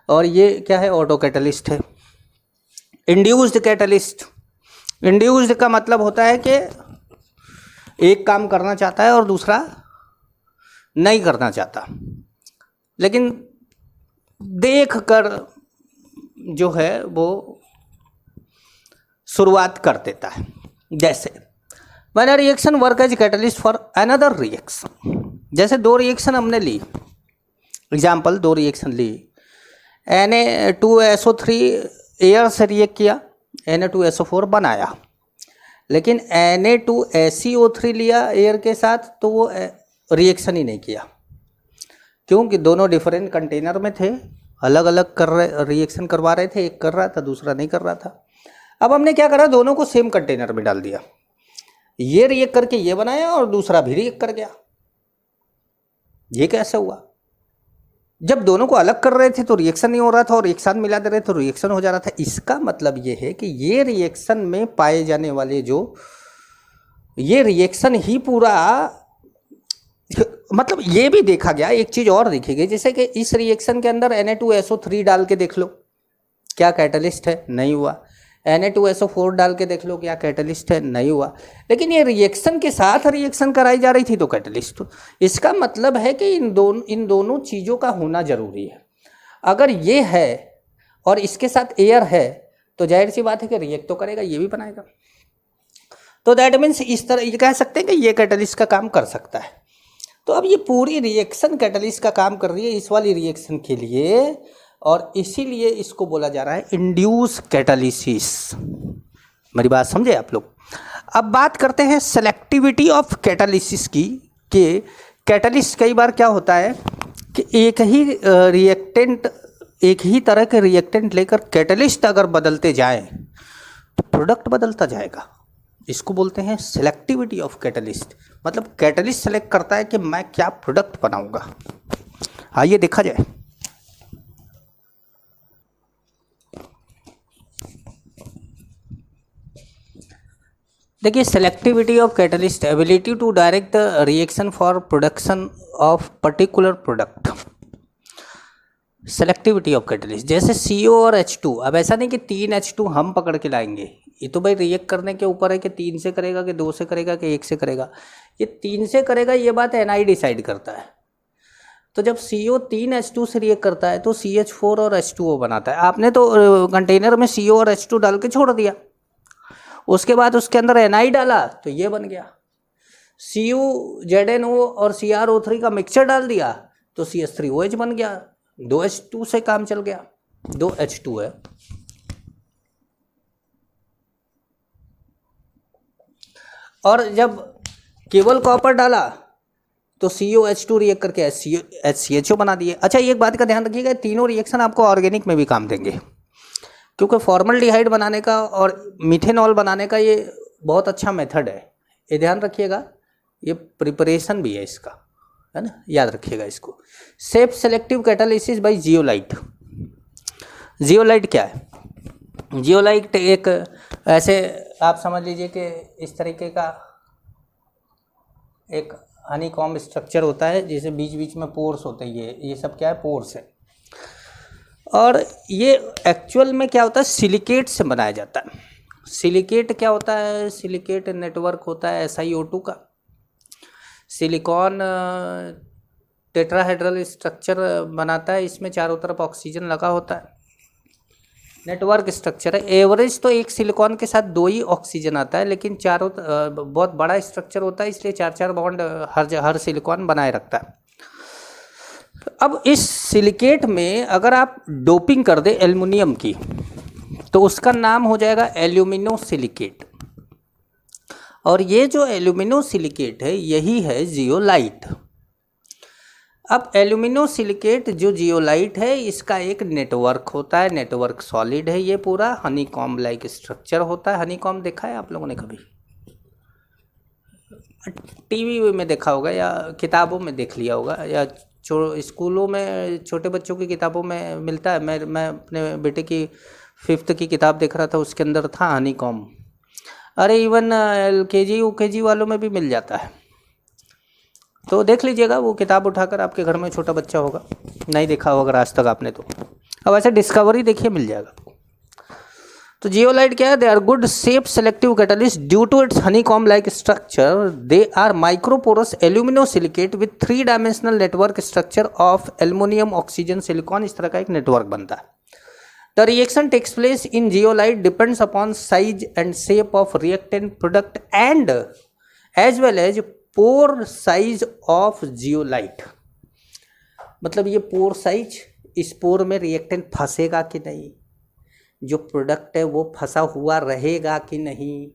और ये क्या है, ऑटो कैटलिस्ट है। इंड्यूस्ड कैटलिस्ट, इंड्यूस्ड का मतलब होता है कि एक काम करना चाहता है और दूसरा नहीं करना चाहता, लेकिन देख कर जो है वो शुरुआत कर देता है। जैसे when a reaction work as catalyst for another reaction, जैसे दो रिएक्शन हमने ली, एग्जाम्पल दो रिएक्शन ली, Na2SO3 एयर से रिएक्ट किया, Na2SO4 बनाया, लेकिन Na2SeO3 लिया एयर के साथ तो वो रिएक्शन ही नहीं किया, क्योंकि दोनों डिफरेंट कंटेनर में थे, अलग अलग कर रहे रिएक्शन करवा रहे थे, एक कर रहा था दूसरा नहीं कर रहा था। अब हमने क्या करा, दोनों को सेम कंटेनर में डाल दिया, ये रिएक्ट करके ये बनाया और दूसरा भी रिएक्ट कर गया। ये कैसे हुआ? जब दोनों को अलग कर रहे थे तो रिएक्शन नहीं हो रहा था और एक साथ मिला दे रहे तो रिएक्शन हो जा रहा था। इसका मतलब ये है कि ये रिएक्शन में पाए जाने वाले जो ये रिएक्शन ही पूरा, मतलब ये भी देखा गया, एक चीज़ और देखी गई, जैसे कि इस रिएक्शन के अंदर Na2SO3 डाल के देख लो क्या कैटलिस्ट है, नहीं हुआ। Na2SO4 डाल के देख लो क्या कैटलिस्ट है, नहीं हुआ। लेकिन ये रिएक्शन के साथ रिएक्शन कराई जा रही थी तो कैटलिस्ट। इसका मतलब है कि इन दोनों चीज़ों का होना जरूरी है। अगर ये है और इसके साथ एयर है तो जाहिर सी बात है कि रिएक्ट तो करेगा, ये भी बनाएगा। तो दैट मीन्स इस तरह ये कह सकते हैं कि ये कैटलिस्ट का काम कर सकता है। तो अब ये पूरी रिएक्शन कैटलिस्ट का काम कर रही है इस वाली रिएक्शन के लिए, और इसीलिए इसको बोला जा रहा है इंड्यूस कैटालिसिस। मेरी बात समझे आप लोग? अब बात करते हैं सेलेक्टिविटी ऑफ कैटालिसिस की, कि कैटलिस्ट कई बार क्या होता है कि एक ही तरह के रिएक्टेंट लेकर कैटलिस्ट अगर बदलते जाएं तो प्रोडक्ट बदलता जाएगा। इसको बोलते हैं सेलेक्टिविटी ऑफ कैटलिस्ट। मतलब कैटलिस्ट सेलेक्ट करता है कि मैं क्या प्रोडक्ट बनाऊंगा। आइए देखा जाए। देखिए selectivity of catalyst, ability to direct the reaction for production of particular product. Selectivity of catalyst, जैसे CO और H2। अब ऐसा नहीं कि 3 H2 हम पकड़ के लाएंगे, ये तो भाई रिएक्ट करने के ऊपर है कि 3 से करेगा कि 2 से करेगा कि 1 से करेगा। ये 3 से करेगा, ये बात Ni डिसाइड करता है। तो जब CO 3 H2 से रिएक्ट करता है तो CH4 और H2O बनाता है। आपने तो कंटेनर में CO और H2 डाल के छोड़ दिया, उसके बाद उसके अंदर Ni डाला तो ये बन गया। CuZnO और CrO3 का मिक्सचर डाल दिया तो CH3OH बन गया। 2 H2 से काम चल गया, 2 H2 है। और जब केवल कॉपर डाला तो COH2 रिएक्ट करके HCHO बना दिए। अच्छा, एक बात का ध्यान रखिएगा, तीनों रिएक्शन आपको ऑर्गेनिक में भी काम देंगे, क्योंकि फॉर्मल्डिहाइड बनाने का और मिथेनॉल बनाने का ये बहुत अच्छा मेथड है। ये ध्यान रखिएगा, ये प्रिपरेशन भी है इसका, है ना, याद रखिएगा इसको। Shape selective catalysis by zeolite. Zeolite क्या है? जियोलाइट एक ऐसे आप समझ लीजिए कि इस तरीके का एक हनीकॉम्ब स्ट्रक्चर होता है, जिसे बीच बीच में पोर्स होते हैं। ये सब क्या है? पोर्स है। और ये एक्चुअल में क्या होता है? सिलिकेट से बनाया जाता है। सिलिकेट क्या होता है? सिलिकेट नेटवर्क होता है SiO2 का। सिलिकॉन टेट्राहेड्रल स्ट्रक्चर बनाता है, इसमें चारों तरफ ऑक्सीजन लगा होता है। नेटवर्क स्ट्रक्चर है। एवरेज तो एक सिलिकॉन के साथ 2 ही ऑक्सीजन आता है, लेकिन चारों बहुत बड़ा स्ट्रक्चर होता है, इसलिए 4-4 बॉन्ड हर सिलिकॉन बनाए रखता है। अब इस सिलिकेट में अगर आप डोपिंग कर दे एल्युमिनियम की, तो उसका नाम हो जाएगा एल्यूमिनो सिलिकेट। और ये जो एल्यूमिनो सिलिकेट है यही है जियोलाइट। अब एल्यूमिनो सिलिकेट जो जियोलाइट है, इसका एक नेटवर्क होता है, नेटवर्क सॉलिड है, ये पूरा हनीकॉम्ब लाइक स्ट्रक्चर होता है। हनीकॉम्ब देखा है आप लोगों ने कभी? टीवी में देखा होगा या किताबों में देख लिया होगा, या स्कूलों में छोटे बच्चों की किताबों में मिलता है। मैं अपने बेटे की 5th की किताब देख रहा था, उसके अंदर था हनीकॉम्ब। अरे इवन LKG UKG वालों में भी मिल जाता है, तो देख लीजिएगा वो किताब उठाकर। आपके घर में छोटा बच्चा होगा, नहीं देखा होगा अगर आज तक आपने, तो अब ऐसे डिस्कवरी देखिए मिल जाएगा। तो जियोलाइट क्या है? They are good shape selective catalyst due to its honeycomb like structure. They are microporous alumino silicate with 3 dimensional network structure of aluminium oxygen silicon. इस तरह का एक नेटवर्क बनता है। The reaction takes place in zeolite depends upon size and shape of reactant product and as well as pore size of zeolite। मतलब ये पोर साइज, इस पोर में रिएक्टेंट फंसेगा कि नहीं, जो प्रोडक्ट है वो फंसा हुआ रहेगा कि नहीं,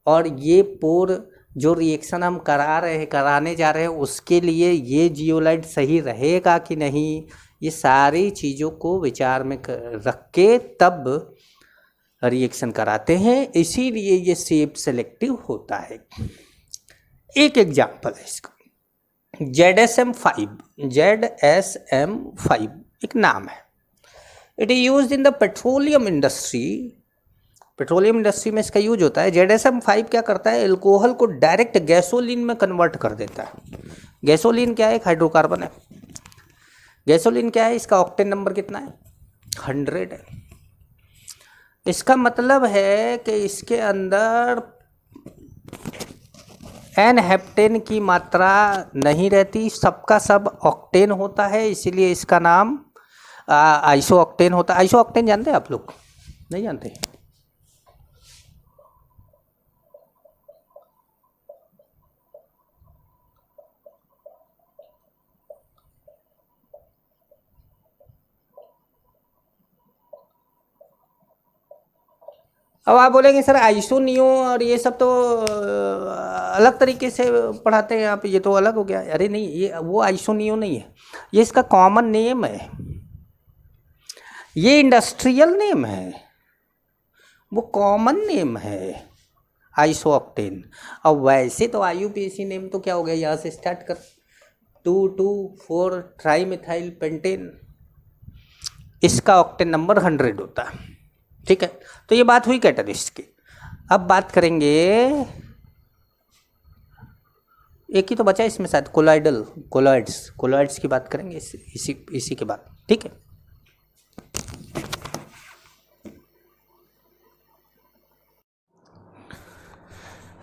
और ये पोर जो रिएक्शन हम कराने जा रहे हैं उसके लिए ये जियोलाइट सही रहेगा कि नहीं, ये सारी चीज़ों को विचार में रख के तब रिएक्शन कराते हैं। इसीलिए ये सेफ सेलेक्टिव होता है। एक एग्जाम्पल है इसका, ZSM-5 एक नाम है। It is used in the petroleum industry. Petroleum industry में इसका यूज होता है। ZSM-5 क्या करता है? एल्कोहल को डायरेक्ट गैसोलीन में कन्वर्ट कर देता है। गैसोलीन क्या है? एक हाइड्रोकार्बन है। गैसोलीन क्या है? इसका ऑक्टेन नंबर कितना है? 100 है। इसका मतलब है कि इसके अंदर एन हेप्टेन की मात्रा नहीं रहती, सबका सब ऑक्टेन होता है, इसीलिए इसका नाम आइसो ऑक्टेन होता है। आइसो ऑक्टेन जानते हैं आप लोग? नहीं जानते? अब आप बोलेंगे सर आइसोनियो और ये सब तो अलग तरीके से पढ़ाते हैं आप, ये तो अलग हो गया। अरे नहीं, ये वो आइसोनियो नहीं है, ये इसका कॉमन नेम है, ये इंडस्ट्रियल नेम है, वो कॉमन नेम है आइसो ऑक्टेन। अब वैसे तो IUPAC नेम तो क्या हो गया, यहाँ से स्टार्ट कर 2,2,4 ट्राईमिथाइल पेंटेन, इसका ऑक्टेन नंबर 100 होता है। ठीक है, तो ये बात हुई कैटलिस्ट की। अब बात करेंगे, एक ही तो बचा इसमें शायद, कोलॉइड्स की बात करेंगे इसी के बाद। ठीक है,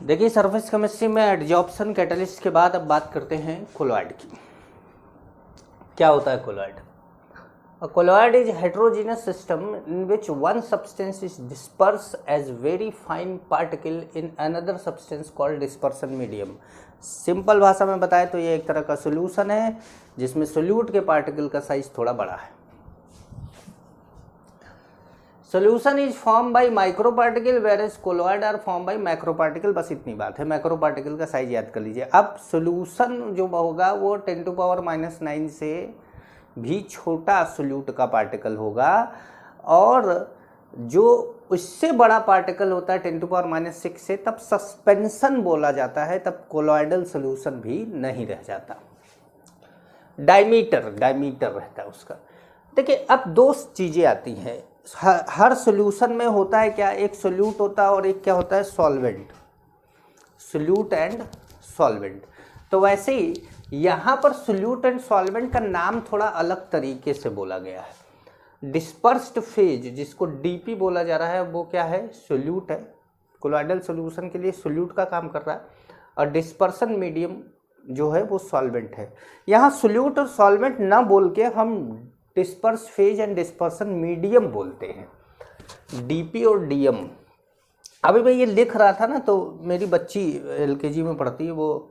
देखिए सरफेस केमिस्ट्री में एडजॉर्प्शन कैटलिस्ट के बाद अब बात करते हैं कोलॉइड की। क्या होता है colloid? A colloid is a heterogeneous system in which one substance is dispersed as very fine particle in another substance called dispersion medium। Simple भाषा में बताएं तो ये एक तरह का सोल्यूशन है जिसमें सोल्यूट के पार्टिकल का साइज थोड़ा बड़ा है। Solution is form by micro particle whereas colloid are form by macro particle. बस इतनी बात है, मैक्रो पार्टिकल का साइज याद कर लीजिए। अब सोल्यूशन जो होगा वो 10⁻⁹ से भी छोटा सोल्यूट का पार्टिकल होगा, और जो उससे बड़ा पार्टिकल होता है 10⁻⁶ से, तब सस्पेंशन बोला जाता है, तब कोलॉइडल सोल्यूशन भी नहीं रह जाता, डायमीटर रहता है उसका। देखिए अब 2 चीज़ें आती हैं हर सोल्यूशन में। होता है क्या, एक सोल्यूट होता है और एक क्या होता है, सॉल्वेंट, सोल्यूट एंड सॉल्वेंट। तो वैसे ही यहाँ पर सोल्यूट एंड सॉल्वेंट का नाम थोड़ा अलग तरीके से बोला गया है। डिस्पर्स्ड फेज, जिसको DP बोला जा रहा है, वो क्या है, सोल्यूट है, कोलॉइडल सोल्यूशन के लिए सोल्यूट का काम कर रहा है। और डिस्पर्सन मीडियम जो है वो सॉल्वेंट है। यहाँ सोल्यूट और सॉल्वेंट ना बोल के हम disperse phase and dispersion medium बोलते हैं, डीपी और डीएम। अभी मैं ये लिख रहा था ना, तो मेरी बच्ची एलकेजी में पढ़ती है, वो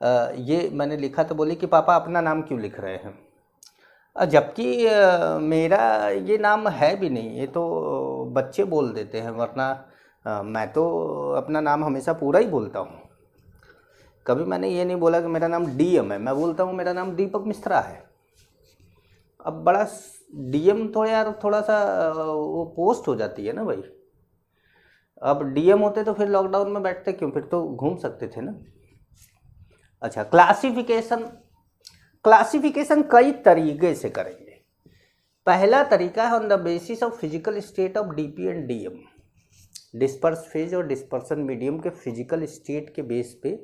ये मैंने लिखा तो बोली कि पापा अपना नाम क्यों लिख रहे हैं, जबकि मेरा ये नाम है भी नहीं, ये तो बच्चे बोल देते हैं, वरना मैं तो अपना नाम हमेशा पूरा ही बोलता हूँ। कभी मैंने ये नहीं बोला कि मेरा नाम डीएम है, मैं बोलता हूँ मेरा नाम दीपक मिश्रा है। अब बड़ा डीएम तो यार थोड़ा सा वो पोस्ट हो जाती है ना भाई। अब डीएम होते तो फिर लॉकडाउन में बैठते क्यों, फिर तो घूम सकते थे ना। अच्छा, क्लासिफिकेशन कई तरीके से करेंगे। पहला तरीका है on the basis of physical state of DP and DM, disperse phase और डिस्पर्सन मीडियम के फिजिकल स्टेट के बेस पे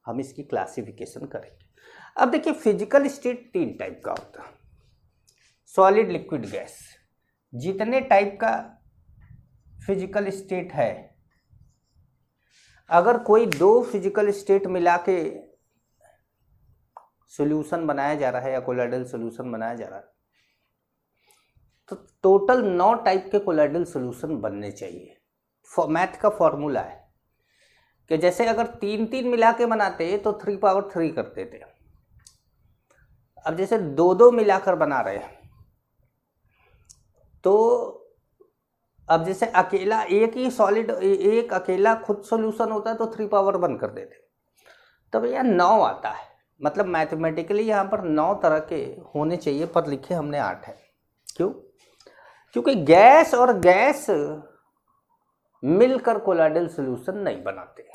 हम इसकी क्लासिफिकेशन करेंगे। अब देखिए, फिजिकल स्टेट 3 टाइप का होता है, सॉलिड, लिक्विड, गैस। जितने टाइप का फिजिकल स्टेट है, अगर कोई 2 फिजिकल स्टेट मिला के सॉल्यूशन बनाया जा रहा है या कोलाइडल सॉल्यूशन बनाया जा रहा है, तो टोटल 9 टाइप के कोलाइडल सॉल्यूशन बनने चाहिए। मैथ का फॉर्मूला है कि जैसे अगर 3 मिला के बनाते तो 3 पावर 3 करते थे। अब जैसे 2 मिलाकर बना रहे हैं, तो अब जैसे अकेला एक ही सॉलिड, एक अकेला खुद सॉल्यूशन होता है तो 3 पावर 1 कर देते, तब यह 9 आता है। मतलब मैथमेटिकली यहाँ पर 9 तरह के होने चाहिए, पर लिखे हमने 8 है। क्यों? क्योंकि गैस और गैस मिलकर कोलाइडल सॉल्यूशन नहीं बनाते।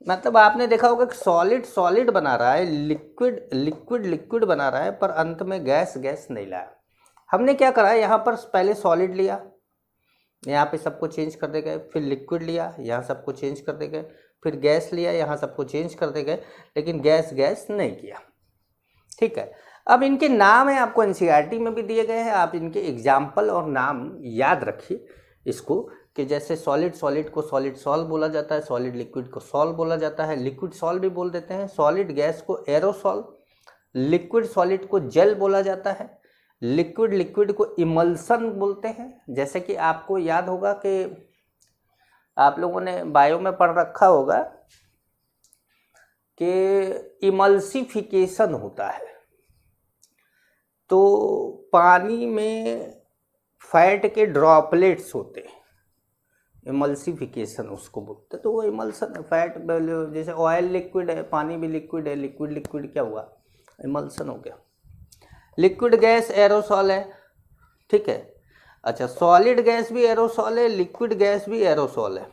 मतलब आपने देखा होगा कि सॉलिड सॉलिड बना रहा है, लिक्विड लिक्विड लिक्विड बना रहा है, पर अंत में गैस गैस नहीं लाया। हमने क्या करा, यहाँ पर पहले सॉलिड लिया, यहाँ पे सबको चेंज कर दे गए, फिर लिक्विड लिया, यहाँ सबको चेंज कर दे गए, फिर गैस लिया, यहाँ सबको चेंज कर दे गए, लेकिन गैस गैस नहीं किया। ठीक है, अब इनके नाम है आपको एनसीईआरटी में भी दिए गए हैं, आप इनके एग्जाम्पल और नाम याद रखिए इसको, कि जैसे सॉलिड सॉलिड को सॉलिड सॉल बोला जाता है, सॉलिड लिक्विड को सॉल बोला जाता है, लिक्विड सॉल भी बोल देते हैं, सॉलिड गैस को एरोसॉल, लिक्विड सॉलिड को जेल बोला जाता है, लिक्विड लिक्विड को इमल्सन बोलते हैं। जैसे कि आपको याद होगा कि आप लोगों ने बायो में पढ़ रखा होगा कि इमल्सिफिकेशन होता है, तो पानी में फैट के ड्रॉपलेट्स होते हैं, इमल्सिफिकेशन उसको बोलते हैं। तो वो इमल्सन, फैट जैसे ऑयल लिक्विड है, पानी भी लिक्विड है, लिक्विड लिक्विड क्या हुआ, इमल्सन हो गया। लिक्विड गैस एरोसॉल है, ठीक है। अच्छा, सॉलिड गैस भी एरोसॉल है, लिक्विड गैस भी एरोसॉल है।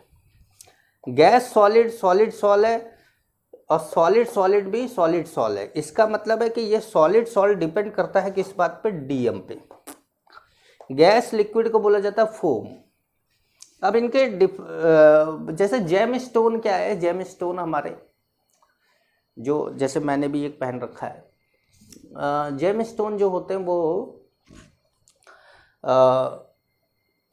गैस सॉलिड सॉलिड सॉल है, और सॉलिड सॉलिड भी सॉलिड सॉल है। इसका मतलब है कि ये सॉलिड सॉल डिपेंड करता है किस बात पे, डीएम पे। गैस लिक्विड को बोला जाता है फोम। अब इनके जैसे जेम स्टोन क्या है, जेम स्टोन हमारे जो, जैसे मैंने भी एक पहन रखा है, जेम स्टोन जो होते हैं वो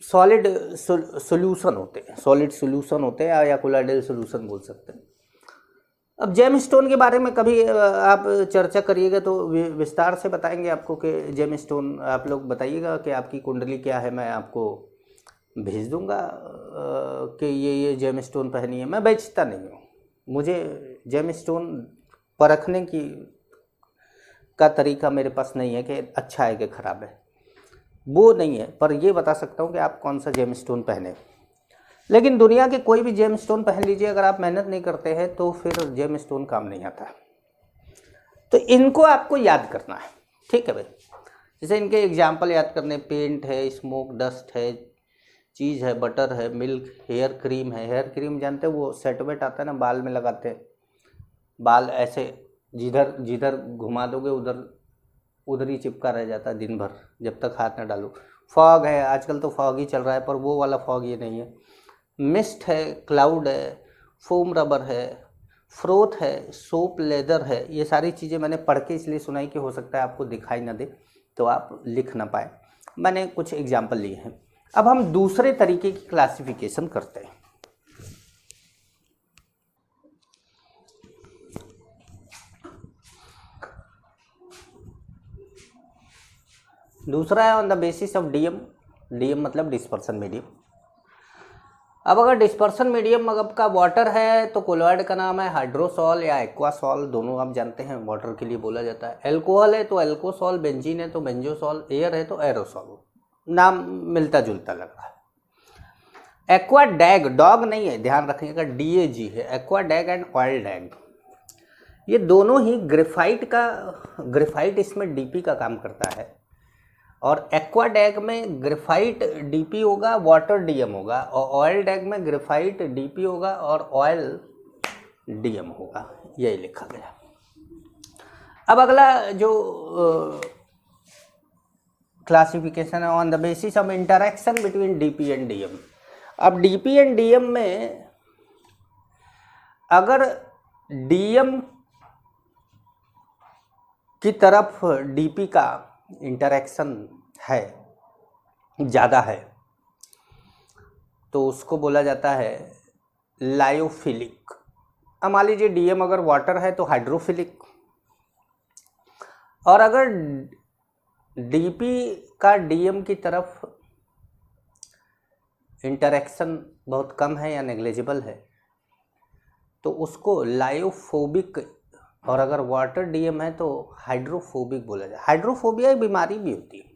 सॉलिड सॉल्यूशन होते हैं, सॉलिड सॉल्यूशन होते हैं, या कोलाइडल सॉल्यूशन बोल सकते हैं। अब जेम स्टोन के बारे में कभी आप चर्चा करिएगा तो विस्तार से बताएंगे आपको कि जेम स्टोन, आप लोग बताइएगा कि आपकी कुंडली क्या है, मैं आपको भेज दूंगा कि ये जेम स्टोन पहनी है। मैं बेचता नहीं हूँ, मुझे जेम स्टोन परखने का तरीका मेरे पास नहीं है कि अच्छा है कि ख़राब है, वो नहीं है, पर ये बता सकता हूँ कि आप कौन सा जेम स्टोन पहने। लेकिन दुनिया के कोई भी जेम स्टोन पहन लीजिए, अगर आप मेहनत नहीं करते हैं तो फिर जेम स्टोन काम नहीं आता। तो इनको आपको याद करना है, ठीक है भाई। जैसे इनके एग्जाम्पल याद करने, पेंट है, स्मोक डस्ट है, चीज़ है, बटर है, मिल्क, हेयर क्रीम है। हेयर क्रीम जानते हैं, वो सेट वेट आता है ना, बाल में लगाते हैं, बाल ऐसे जिधर जिधर घुमा दोगे उधर ही चिपका रह जाता है दिन भर, जब तक हाथ न डालो। फॉग है, आजकल तो फॉग ही चल रहा है, पर वो वाला फॉग ये नहीं है। मिस्ट है, क्लाउड है, फोम रबर है, फ्रोथ है, सोप लेदर है। ये सारी चीज़ें मैंने पढ़ के इसलिए सुनाई कि हो सकता है आपको दिखाई ना दे तो आप लिख ना पाए, मैंने कुछ एग्जाम्पल लिए हैं। अब हम दूसरे तरीके की क्लासिफिकेशन करते हैं। दूसरा है on the basis of DM, DM मतलब डिस्पर्सन मीडियम। अब अगर डिस्पर्सन मीडियम अगर का वाटर है तो कोलॉइड का नाम है हाइड्रोसॉल या एक्वासॉल, दोनों आप जानते हैं वाटर के लिए बोला जाता है। एल्कोहल है तो एल्कोसॉल, बेंजीन है तो बेंजोसॉल, एयर है तो एरोसॉल, नाम मिलता जुलता लग रहा है। एक्वा डैग, डॉग नहीं है, ध्यान रखिएगा, DAG है, एक्वा डैग एंड ऑयल डैग, ये दोनों ही ग्रेफाइट इसमें DP का काम करता है। और एक्वा डैग में ग्रेफाइट DP होगा, वाटर DM होगा, और ऑयल डैग में ग्रेफाइट DP होगा और ऑयल DM होगा, यही लिखा गया। अब अगला जो क्लासिफिकेशन है on the basis of interaction between DP and DM। अब DP एंड DM में अगर DM की तरफ DP का इंटरेक्शन है, ज़्यादा है, तो उसको बोला जाता है लायोफिलिक। अब मान लीजिए DM अगर वाटर है तो हाइड्रोफिलिक, और अगर DP का DM की तरफ इंटरेक्शन बहुत कम है या नेग्लिजिबल है तो उसको लायोफोबिक, और अगर वाटर DM है तो हाइड्रोफोबिक बोला जाए। हाइड्रोफोबिया एक बीमारी भी होती है,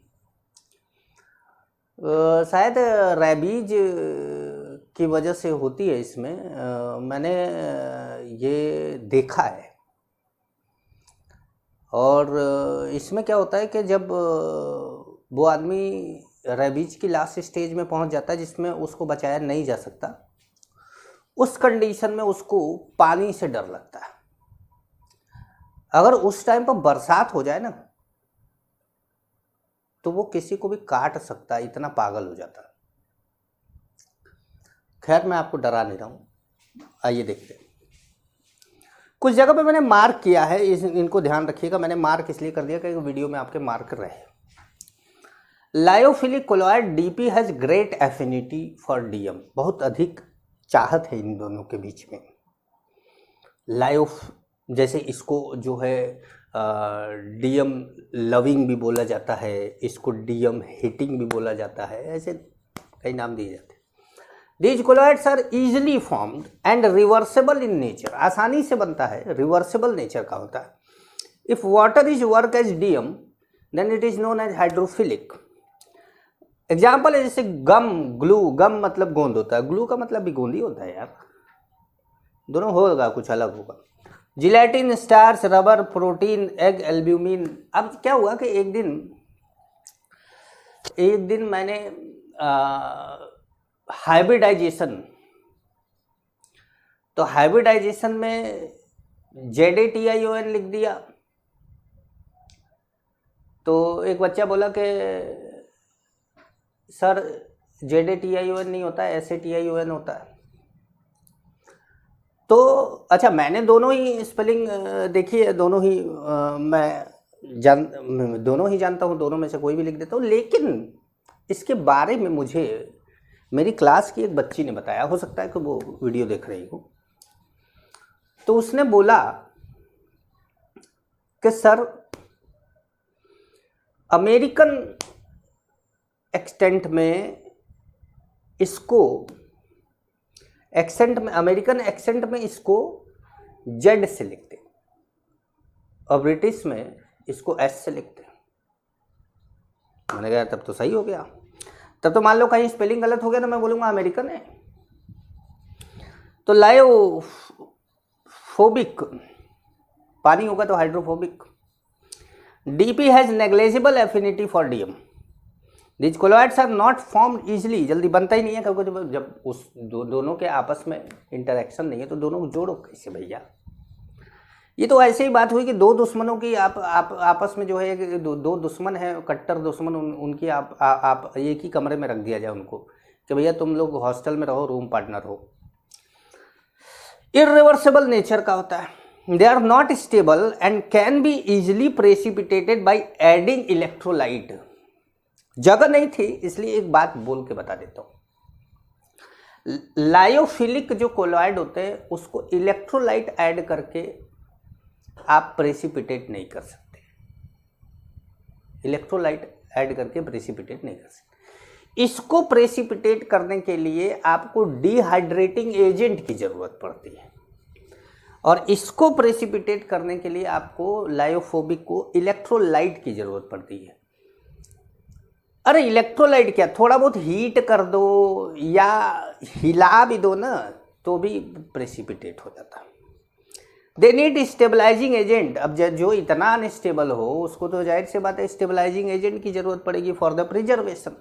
शायद रैबीज की वजह से होती है इसमें, मैंने ये देखा है। और इसमें क्या होता है कि जब वो आदमी रैबीज की लास्ट स्टेज में पहुंच जाता है जिसमें उसको बचाया नहीं जा सकता, उस कंडीशन में उसको पानी से डर लगता है। अगर उस टाइम पर बरसात हो जाए ना तो वो किसी को भी काट सकता है, इतना पागल हो जाता है। खैर मैं आपको डरा नहीं रहा हूँ, आइए देखते हैं। कुछ जगह पे मैंने मार्क किया है, इनको ध्यान रखिएगा, मैंने मार्क इसलिए कर दिया कि वीडियो में आपके मार्क रहे। Lyophilic colloid DP has great affinity for DM, बहुत अधिक चाहत है इन दोनों के बीच में। जैसे इसको जो है DM लविंग भी बोला जाता है, इसको DM हिटिंग भी बोला जाता है, ऐसे कई नाम दिए जाते हैं। These colloids are easily formed and reversible in nature, आसानी से बनता है, रिवर्सिबल नेचर का होता है। If water is work as DM, then it is known as hydrophilic। Example है जैसे गम, ग्लू, गम मतलब गोंद होता है, ग्लू का मतलब भी गोंद ही होता है यार, दोनों होगा, कुछ अलग होगा। Gelatin, starch, rubber, protein, egg, albumin. अब क्या हुआ कि एक दिन मैंने हाइब्रिडाइजेशन, तो हाइब्रिडाइजेशन में ZATION लिख दिया, तो एक बच्चा बोला कि सर ZATION नहीं होता है, SATION होता है। तो अच्छा, मैंने दोनों ही स्पेलिंग देखी है, दोनों ही दोनों ही जानता हूँ, दोनों में से कोई भी लिख देता हूँ। लेकिन इसके बारे में मुझे मेरी क्लास की एक बच्ची ने बताया, हो सकता है कि वो वीडियो देख रही हो, तो उसने बोला कि सर अमेरिकन एक्सेंट में इसको अमेरिकन एक्सेंट में इसको Z से लिखते और ब्रिटिश में इसको S से लिखते। मैंने कहा तब तो सही हो गया, तब तो मान लो कहीं स्पेलिंग गलत हो गया तो मैं बोलूँगा अमेरिकन है। तो लायोफोबिक पानी होगा तो hydrophobic. DP has negligible affinity for DM। These colloids are not formed easily, जल्दी बनता ही नहीं है, क्योंकि जब उस दोनों के आपस में इंटरेक्शन नहीं है तो दोनों को जोड़ो कैसे भैया। ये तो ऐसे ही बात हुई कि दो दुश्मनों की आप आपस में जो है, दो दुश्मन है, कट्टर दुश्मन, उनकी आप एक ही कमरे में रख दिया जाए उनको कि भैया तुम लोग हॉस्टल में रहो, रूम पार्टनर हो। इरिवर्सिबल नेचर का होता है। They are not stable and can be easily precipitated by adding electrolyte। जगह नहीं थी इसलिए एक बात बोल के बता देता हूँ। लायोफिलिक जो कोलॉइड होते हैं उसको इलेक्ट्रोलाइट ऐड करके आप प्रेसिपिटेट नहीं कर सकते। इलेक्ट्रोलाइट ऐड करके प्रेसिपिटेट नहीं कर सकते। इसको प्रेसिपिटेट करने के लिए आपको डिहाइड्रेटिंग एजेंट की ज़रूरत पड़ती है, और इसको प्रेसिपिटेट करने के लिए आपको लायोफोबिक को इलेक्ट्रोलाइट की ज़रूरत पड़ती है। अरे इलेक्ट्रोलाइट क्या, थोड़ा बहुत हीट कर दो या हिला भी दो ना तो भी प्रेसिपिटेट हो जाता है। They need stabilising agent. अब जो इतना अनस्टेबल हो उसको तो जाहिर सी बात है स्टेबलाइजिंग एजेंट की जरूरत पड़ेगी for the preservation.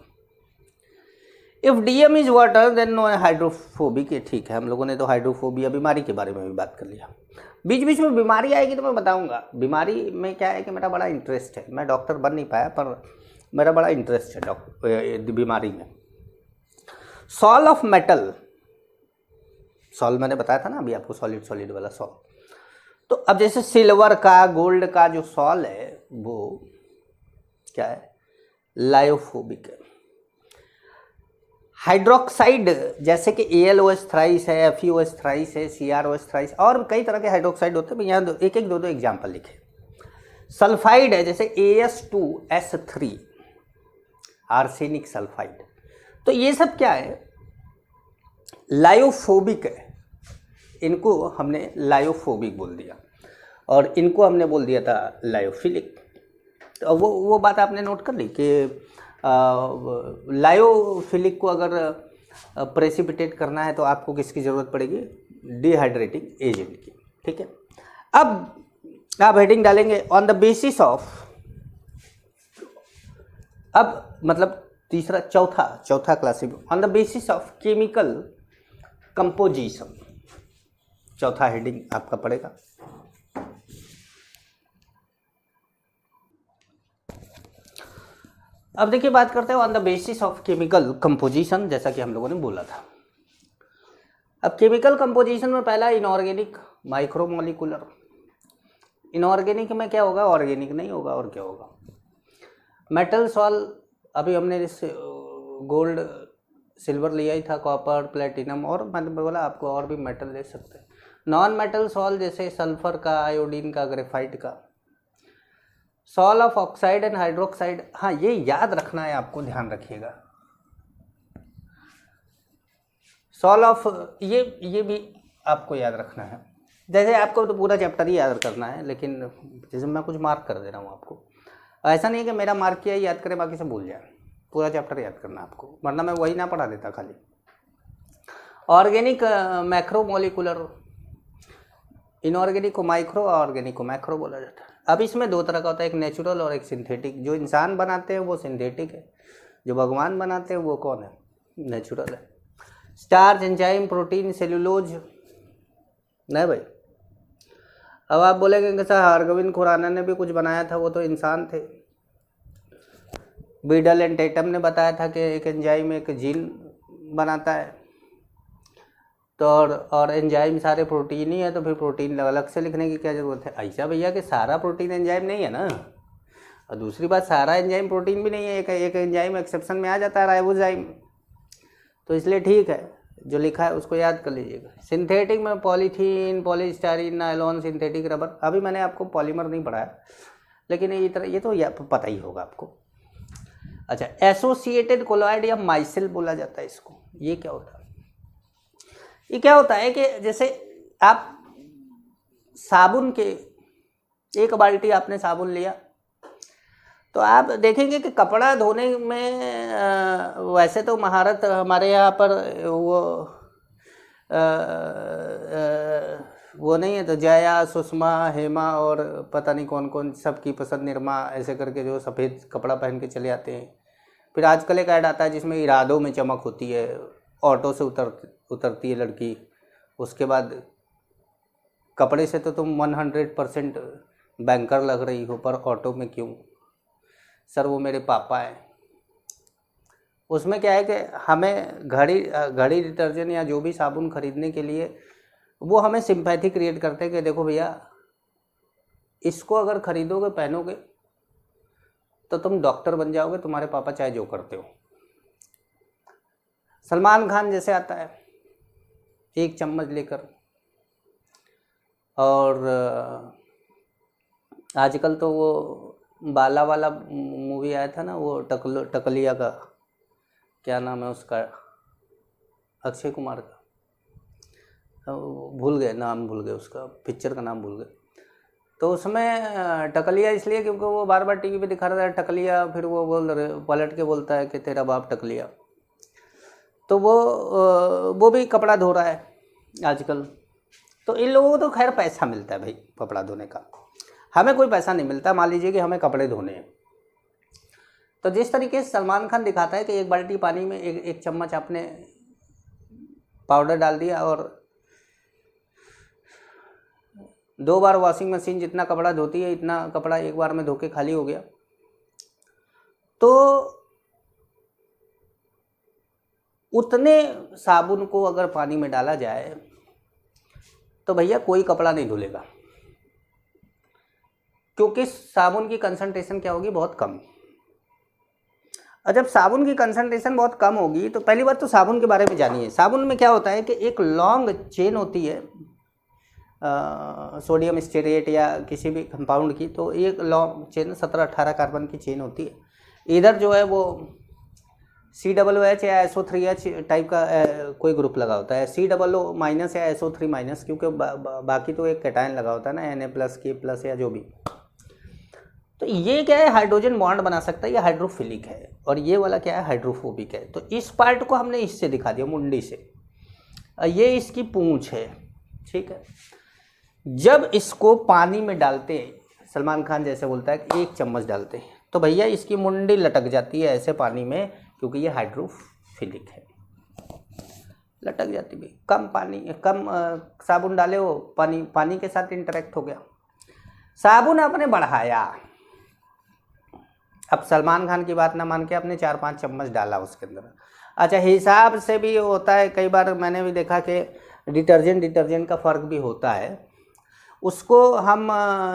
If DM is water then no hydrophobic. ठीक है, हम लोगों ने तो हाइड्रोफोबिया बीमारी के बारे में भी बात कर लिया। बीच बीच में बीमारी आएगी तो मैं बताऊंगा। बीमारी में क्या है कि मेरा बड़ा इंटरेस्ट है, मैं डॉक्टर बन नहीं पाया पर मेरा बड़ा इंटरेस्ट है बीमारी में। सॉल ऑफ मेटल, सॉल मैंने बताया था ना अभी आपको, सॉलिड सॉलिड वाला सॉल। तो अब जैसे सिल्वर का, गोल्ड का जो सॉल है वो क्या है, लायोफोबिक है। हाइड्रोक्साइड जैसे कि AlOH थ्राइस है, FeOH थ्राइस है, CrOH थ्राइस, और कई तरह के हाइड्रोक्साइड होते हैं। यहाँ एक एक दो एग्जाम्पल लिखे। सल्फाइड है जैसे AS2S3, आर्सेनिक सल्फाइड। तो ये सब क्या है, लायोफोबिक है। इनको हमने लायोफोबिक बोल दिया और इनको हमने बोल दिया था लायोफिलिक। तो वो बात आपने नोट कर ली कि लायोफिलिक को अगर प्रेसिपिटेट करना है तो आपको किसकी ज़रूरत पड़ेगी, डिहाइड्रेटिंग एजेंट की। ठीक है, अब आप हेडिंग डालेंगे ऑन द बेसिस ऑफ, अब मतलब तीसरा चौथा classification on the basis of chemical composition, चौथा हेडिंग आपका पड़ेगा। अब देखिए बात करते हैं on the basis of chemical composition, जैसा कि हम लोगों ने बोला था। अब केमिकल कंपोजिशन में पहला इनऑर्गेनिक, माइक्रोमोलिकुलर। इनऑर्गेनिक में क्या होगा, ऑर्गेनिक नहीं होगा और क्या होगा। मेटल सॉल, अभी हमने गोल्ड सिल्वर लिया ही था, कॉपर, प्लेटिनम, और मैंने बोला आपको और भी मेटल ले सकते हैं। नॉन मेटल सॉल जैसे सल्फर का, आयोडीन का, ग्रेफाइट का। Sol of oxide and hydroxide, हाँ ये याद रखना है आपको, ध्यान रखिएगा। सॉल ऑफ ये भी आपको याद रखना है। जैसे आपको तो पूरा चैप्टर ही याद करना है, लेकिन जैसे मैं कुछ मार्क कर दे रहा हूँ आपको, ऐसा नहीं है कि मेरा मार्क किया याद करें बाकी से भूल जाए। पूरा चैप्टर याद करना आपको, वरना मैं वही ना पढ़ा देता खाली। ऑर्गेनिक मैक्रोमोलिकुलर, इनऑर्गेनिक को माइक्रो, ऑर्गेनिक को मैक्रो बोला जाता है। अब इसमें दो तरह का होता है, एक नेचुरल और एक सिंथेटिक। जो इंसान बनाते हैं वो सिंथेटिक है, जो भगवान बनाते हैं वो कौन है, नेचुरल है। स्टार्च, एंजाइम, प्रोटीन, सेल्यूलोज, नहीं भाई। अब आप बोलेंगे कि सर हरगोविंद खुराना ने भी कुछ बनाया था, वो तो इंसान थे। बीडल एंड टेटम ने बताया था कि एक एंजाइम एक जीन बनाता है, तो और एंजाइम सारे प्रोटीन ही है, तो फिर प्रोटीन अलग से लिखने की क्या ज़रूरत है। ऐसा भैया कि सारा प्रोटीन एंजाइम नहीं है ना, और दूसरी बात सारा एंजाइम प्रोटीन भी नहीं है, एक एंजाइम एक्सेप्शन में आ जाता है, राइबोजाइम। तो इसलिए ठीक है, जो लिखा है उसको याद कर लीजिएगा। सिंथेटिक में polythene, polystyrene, nylon, synthetic rubber. अभी मैंने आपको पॉलीमर नहीं पढ़ाया, लेकिन ये तो पता ही होगा आपको। अच्छा, एसोसिएटेड कोलॉइड या माइसेल बोला जाता है इसको। ये क्या होता है, ये क्या होता है कि जैसे आप साबुन के, एक बाल्टी आपने साबुन लिया, तो आप देखेंगे कि कपड़ा धोने में वैसे तो महारत हमारे यहाँ पर वो नहीं है, तो जया, सुषमा, हेमा और पता नहीं कौन कौन सबकी पसंद निरमा, ऐसे करके जो सफ़ेद कपड़ा पहन के चले आते हैं। फिर आजकल एक ऐड आता है जिसमें इरादों में चमक होती है, ऑटो से उतरती है लड़की, उसके बाद कपड़े से तो तुम 100% बैंकर लग रही हो, पर ऑटो में क्यों? सर वो मेरे पापा हैं। उसमें क्या है कि हमें घड़ी डिटर्जेंट या जो भी साबुन खरीदने के लिए वो हमें सिंपैथी क्रिएट करते हैं कि देखो भैया इसको अगर खरीदोगे, पहनोगे तो तुम डॉक्टर बन जाओगे, तुम्हारे पापा चाहे जो करते हो। सलमान खान जैसे आता है एक चम्मच लेकर, और आजकल तो वो बाला वाला मूवी आया था ना, वो टकलिया का, क्या नाम है उसका, अक्षय कुमार का, भूल गए, नाम भूल गए उसका, पिक्चर का नाम भूल गए। तो उसमें टकलिया इसलिए क्योंकि वो बार बार टीवी पे दिखा रहा था टकलिया, फिर वो पलट के बोलता है कि तेरा बाप टकलिया। तो वो भी कपड़ा धो रहा है आजकल। तो इन लोगों को तो खैर पैसा मिलता है भाई कपड़ा धोने का, हमें कोई पैसा नहीं मिलता। मान लीजिए कि हमें कपड़े धोने हैं, तो जिस तरीके से सलमान खान दिखाता है कि एक बाल्टी पानी में एक चम्मच आपने पाउडर डाल दिया और 2 बार वॉशिंग मशीन जितना कपड़ा धोती है इतना कपड़ा एक बार में धो के खाली हो गया। तो उतने साबुन को अगर पानी में डाला जाए तो भैया कोई कपड़ा नहीं धुलेगा, क्योंकि साबुन की कंसंट्रेशन क्या होगी, बहुत कम। और जब साबुन की कंसंट्रेशन बहुत कम होगी तो पहली बात तो साबुन के बारे में जानिए। साबुन में क्या होता है कि एक लॉन्ग चेन होती है सोडियम स्टेरेट या किसी भी कंपाउंड की, तो एक लॉन्ग चेन 17-18 कार्बन की चेन होती है। इधर जो है वो COOH या SO3H टाइप का कोई ग्रुप लगा होता है, COO- या SO3-, क्योंकि बाकी तो एक कैटायन लगा होता है ना, Na+, K+ या जो भी। तो ये क्या है, हाइड्रोजन बॉन्ड बना सकता है, ये हाइड्रोफिलिक है, और ये वाला क्या है, हाइड्रोफोबिक है। तो इस पार्ट को हमने इससे दिखा दिया, मुंडी से। ये इसकी पूंछ है, ठीक है। जब इसको पानी में डालते हैं, सलमान खान जैसे बोलता है कि 1 चम्मच डालते हैं, तो भैया इसकी मुंडी लटक जाती है ऐसे पानी में, क्योंकि ये हाइड्रोफिलिक है, लटक जाती है। कम साबुन डाले हो, पानी के साथ इंटरेक्ट हो गया, साबुन आपने बढ़ाया। अब सलमान खान की बात ना मान के आपने 4-5 चम्मच डाला उसके अंदर। अच्छा, हिसाब से भी होता है, कई बार मैंने भी देखा कि डिटर्जेंट का फ़र्क भी होता है। उसको हम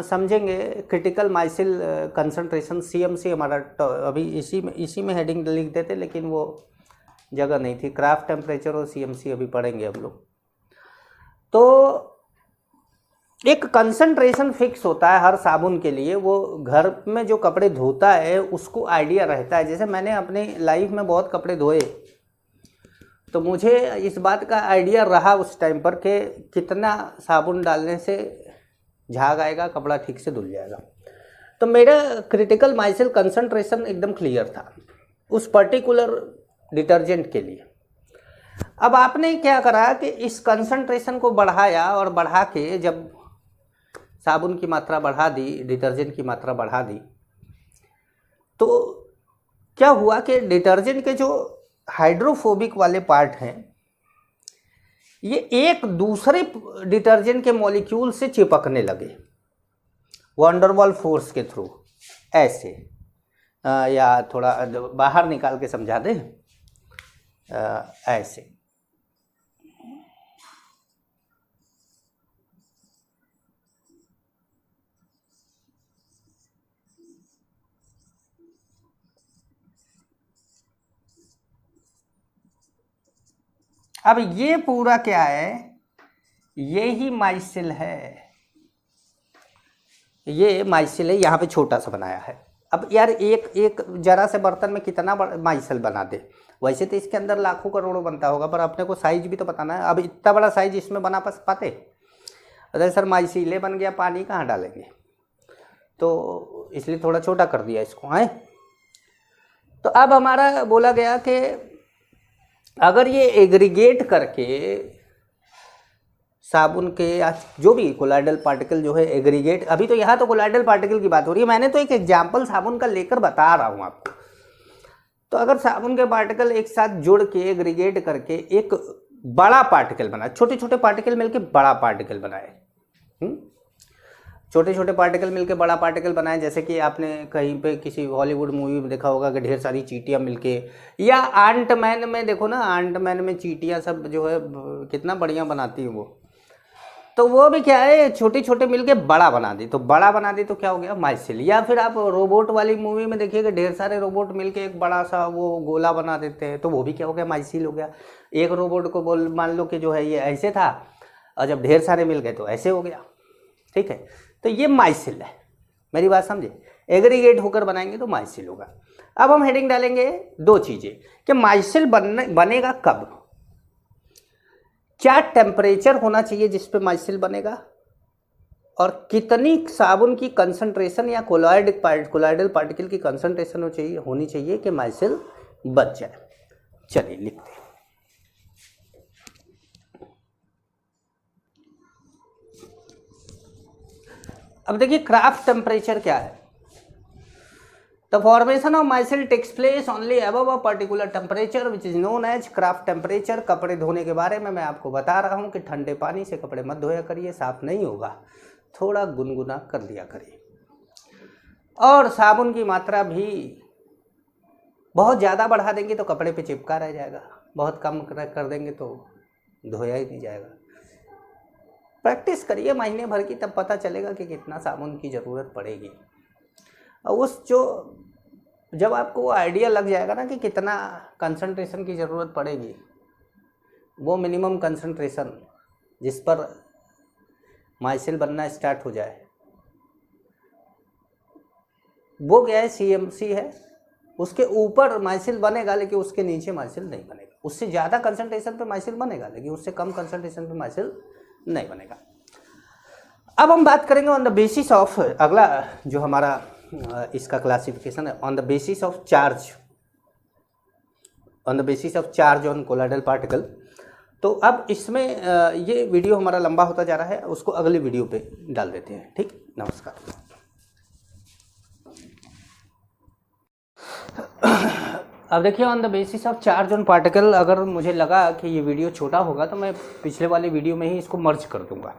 समझेंगे क्रिटिकल माइसिल कंसंट्रेशन, CMC हमारा अभी इसी में हेडिंग लिख देते, लेकिन वो जगह नहीं थी। क्राफ्ट टेम्परेचर और CMC अभी पढ़ेंगे हम लोग। तो एक कंसंट्रेशन फिक्स होता है हर साबुन के लिए, वो घर में जो कपड़े धोता है उसको आइडिया रहता है। जैसे मैंने अपनी लाइफ में बहुत कपड़े धोए, तो मुझे इस बात का आइडिया रहा उस टाइम पर कि कितना साबुन डालने से झाग आएगा, कपड़ा ठीक से धुल जाएगा। तो मेरा क्रिटिकल माइसिल कंसंट्रेशन एकदम क्लियर था उस पर्टिकुलर डिटर्जेंट के लिए। अब आपने क्या करा कि इस कंसंट्रेशन को बढ़ाया, और बढ़ा के जब साबुन की मात्रा बढ़ा दी, डिटर्जेंट की मात्रा बढ़ा दी, तो क्या हुआ कि डिटर्जेंट के जो हाइड्रोफोबिक वाले पार्ट हैं, ये एक दूसरे डिटर्जेंट के मॉलिक्यूल से चिपकने लगे वंडरवॉल फोर्स के थ्रू, ऐसे। या थोड़ा बाहर निकाल के समझा दे, ऐसे। अब ये पूरा क्या है, ये ही माइसिल है, ये माइसिल है, यहाँ पे छोटा सा बनाया है। अब यार एक जरा से बर्तन में कितना माइसिल बना दे, वैसे तो इसके अंदर लाखों करोड़ों बनता होगा, पर अपने को साइज भी तो बताना है। अब इतना बड़ा साइज इसमें बना पाते? अरे सर माइसिले बन गया, पानी कहाँ डालेंगे, तो इसलिए थोड़ा छोटा कर दिया इसको है। तो अब हमारा बोला गया कि अगर ये एग्रीगेट करके साबुन के या जो भी कोलाइडल पार्टिकल जो है एग्रीगेट, अभी तो यहाँ तो कोलाइडल पार्टिकल की बात हो रही है, मैंने तो एक एग्जाम्पल साबुन का लेकर बता रहा हूँ आपको। तो अगर साबुन के पार्टिकल एक साथ जुड़ के एग्रीगेट करके एक बड़ा पार्टिकल बनाए, छोटे छोटे पार्टिकल मिलके बड़ा पार्टिकल बनाए, छोटे छोटे पार्टिकल मिलके बड़ा पार्टिकल बनाए। जैसे कि आपने कहीं पे किसी हॉलीवुड मूवी में देखा होगा कि ढेर सारी चींटियां मिलके, या आंट मैन में देखो ना, आंट मैन में चींटियां सब जो है कितना बढ़िया बनाती हैं वो। तो वो भी क्या है, छोटे छोटे मिलके बड़ा बना दी, तो बड़ा बना दी तो क्या हो गया, माइसिल। या फिर आप रोबोट वाली मूवी में देखिएगा, ढेर सारे रोबोट मिलके एक बड़ा सा वो गोला बना देते हैं, तो वो भी क्या हो गया, माइसिल हो गया। एक रोबोट को मान लो कि जो है ये ऐसे था, और जब ढेर सारे मिल गए तो ऐसे हो गया, ठीक है। तो ये माइसिल है, मेरी बात समझे, एग्रीगेट होकर बनाएंगे तो माइसिल होगा। अब हम हेडिंग डालेंगे दो चीज़ें कि माइसिल बनेगा कब, क्या टेम्परेचर होना चाहिए जिस पे माइसिल बनेगा, और कितनी साबुन की कंसंट्रेशन या कोलॉइडल पार्टिकल की कंसंट्रेशन होनी चाहिए कि माइसिल बच जाए। चलिए लिखते हैं। अब देखिए क्राफ्ट टेम्परेचर क्या है। The formation of micelle takes place only above a particular temperature which is known as Kraft temperature. कपड़े धोने के बारे में मैं आपको बता रहा हूँ कि ठंडे पानी से कपड़े मत धोया करिए, साफ नहीं होगा, थोड़ा गुनगुना कर लिया करिए। और साबुन की मात्रा भी बहुत ज़्यादा बढ़ा देंगे तो कपड़े पे चिपका रह जाएगा, बहुत कम कर देंगे तो धोया ही नहीं जाएगा। प्रैक्टिस करिए महीने भर की, तब पता चलेगा कि कितना साबुन की ज़रूरत पड़ेगी। और जब आपको वो आइडिया लग जाएगा ना कि कितना कंसंट्रेशन की ज़रूरत पड़ेगी, वो मिनिमम कंसंट्रेशन जिस पर माइसिल बनना स्टार्ट हो जाए, वो क्या है, CMC है। उसके ऊपर माइसिल बनेगा लेकिन उसके नीचे माइसिल नहीं बनेगा। उससे ज़्यादा कंसंट्रेशन पे माइसिल बनेगा लेकिन उससे कम कंसंट्रेशन पे माइसिल नहीं बनेगा। अब हम बात करेंगे ऑन द बेसिस ऑफ, अगला जो हमारा इसका क्लासिफिकेशन है, on the basis of charge, on the basis of charge on colloidal particle. तो अब इसमें ये वीडियो हमारा लंबा होता जा रहा है, उसको अगली वीडियो पे डाल देते हैं। ठीक, नमस्कार। अब देखिए on the basis of charge on particle, अगर मुझे लगा कि ये वीडियो छोटा होगा तो मैं पिछले वाले वीडियो में ही इसको मर्ज कर दूंगा।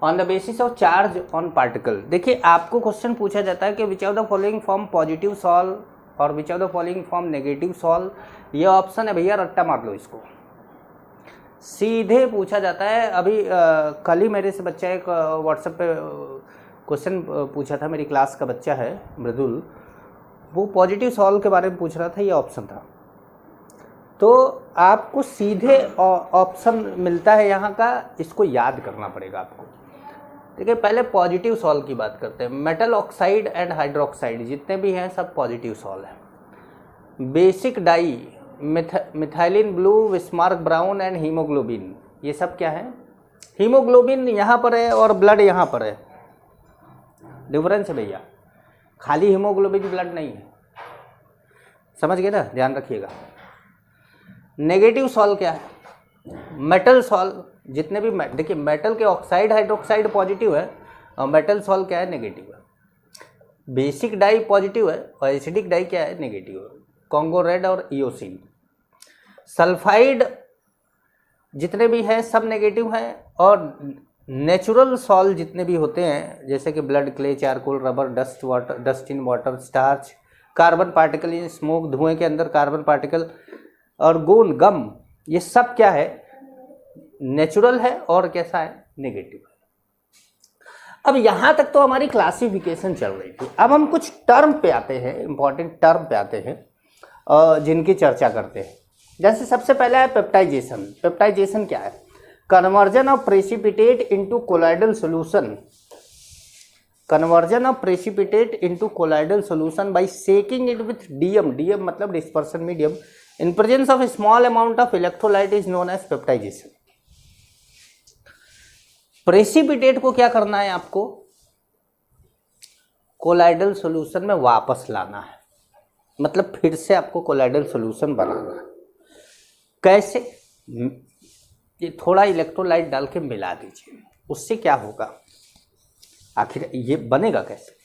On the basis of charge on particle, देखिए आपको क्वेश्चन पूछा जाता है कि which of the following form positive solve और which of the following form negative solve. ये ऑप्शन है भैया, रट्टा मार लो इसको, सीधे पूछा जाता है। अभी कल ही मेरे से बच्चा एक व्हाट्सएप पे क्वेश्चन पूछा था, मेरी क्लास का बच्चा है मृदुल, वो पॉजिटिव सॉल्व के बारे में पूछ रहा था, ये ऑप्शन था। तो आपको सीधे ऑप्शन मिलता है यहाँ का, इसको याद करना पड़ेगा आपको। देखिए पहले पॉजिटिव सॉल्व की बात करते हैं। मेटल ऑक्साइड एंड हाइड्रोक्साइड जितने भी हैं सब पॉजिटिव सॉल्व है। Basic dye, methylene blue, Bismarck brown and haemoglobin, ये सब क्या है, हीमोग्लोबिन यहाँ पर है और ब्लड यहाँ पर है, डिफरेंस है भैया, खाली हीमोग्लोबिन ब्लड नहीं है, समझ गए ना, ध्यान रखिएगा। नेगेटिव सॉल्व क्या है, मेटल सॉल्व जितने भी देखिए मेटल के ऑक्साइड हाइड्रोक्साइड पॉजिटिव है और मेटल सॉल्व क्या है, नेगेटिव है। बेसिक डाई पॉजिटिव है और एसिडिक डाई क्या है, नेगेटिव है, कॉन्गो रेड और इओसिन। सल्फाइड जितने भी हैं सब नेगेटिव हैं, और नेचुरल सॉल्व जितने भी होते हैं जैसे कि blood, clay, charcoal, rubber, dust in water, starch, carbon particle in smoke, धुएं के अंदर कार्बन पार्टिकल, और गोन, गम, ये सब क्या है, नेचुरल है और कैसा है, नेगेटिव है। अब यहां तक तो हमारी क्लासिफिकेशन चल रही थी। अब हम कुछ टर्म पे आते हैं, इंपॉर्टेंट टर्म पे आते हैं जिनकी चर्चा करते हैं। जैसे सबसे पहला है पेप्टाइजेशन। पेप्टाइजेशन क्या है, conversion of precipitate into colloidal solution, conversion of precipitate into colloidal solution by shaking it with DM, DM मतलब dispersion medium, in presence of small amount of electrolyte is known as peptization. Precipitate को क्या करना है आपको, कोलॉइडल सॉल्यूशन में वापस लाना है, मतलब फिर से आपको कोलॉइडल सॉल्यूशन बनाना है। कैसे, ये थोड़ा इलेक्ट्रोलाइट डाल के मिला दीजिए, उससे क्या होगा, आखिर ये बनेगा कैसे,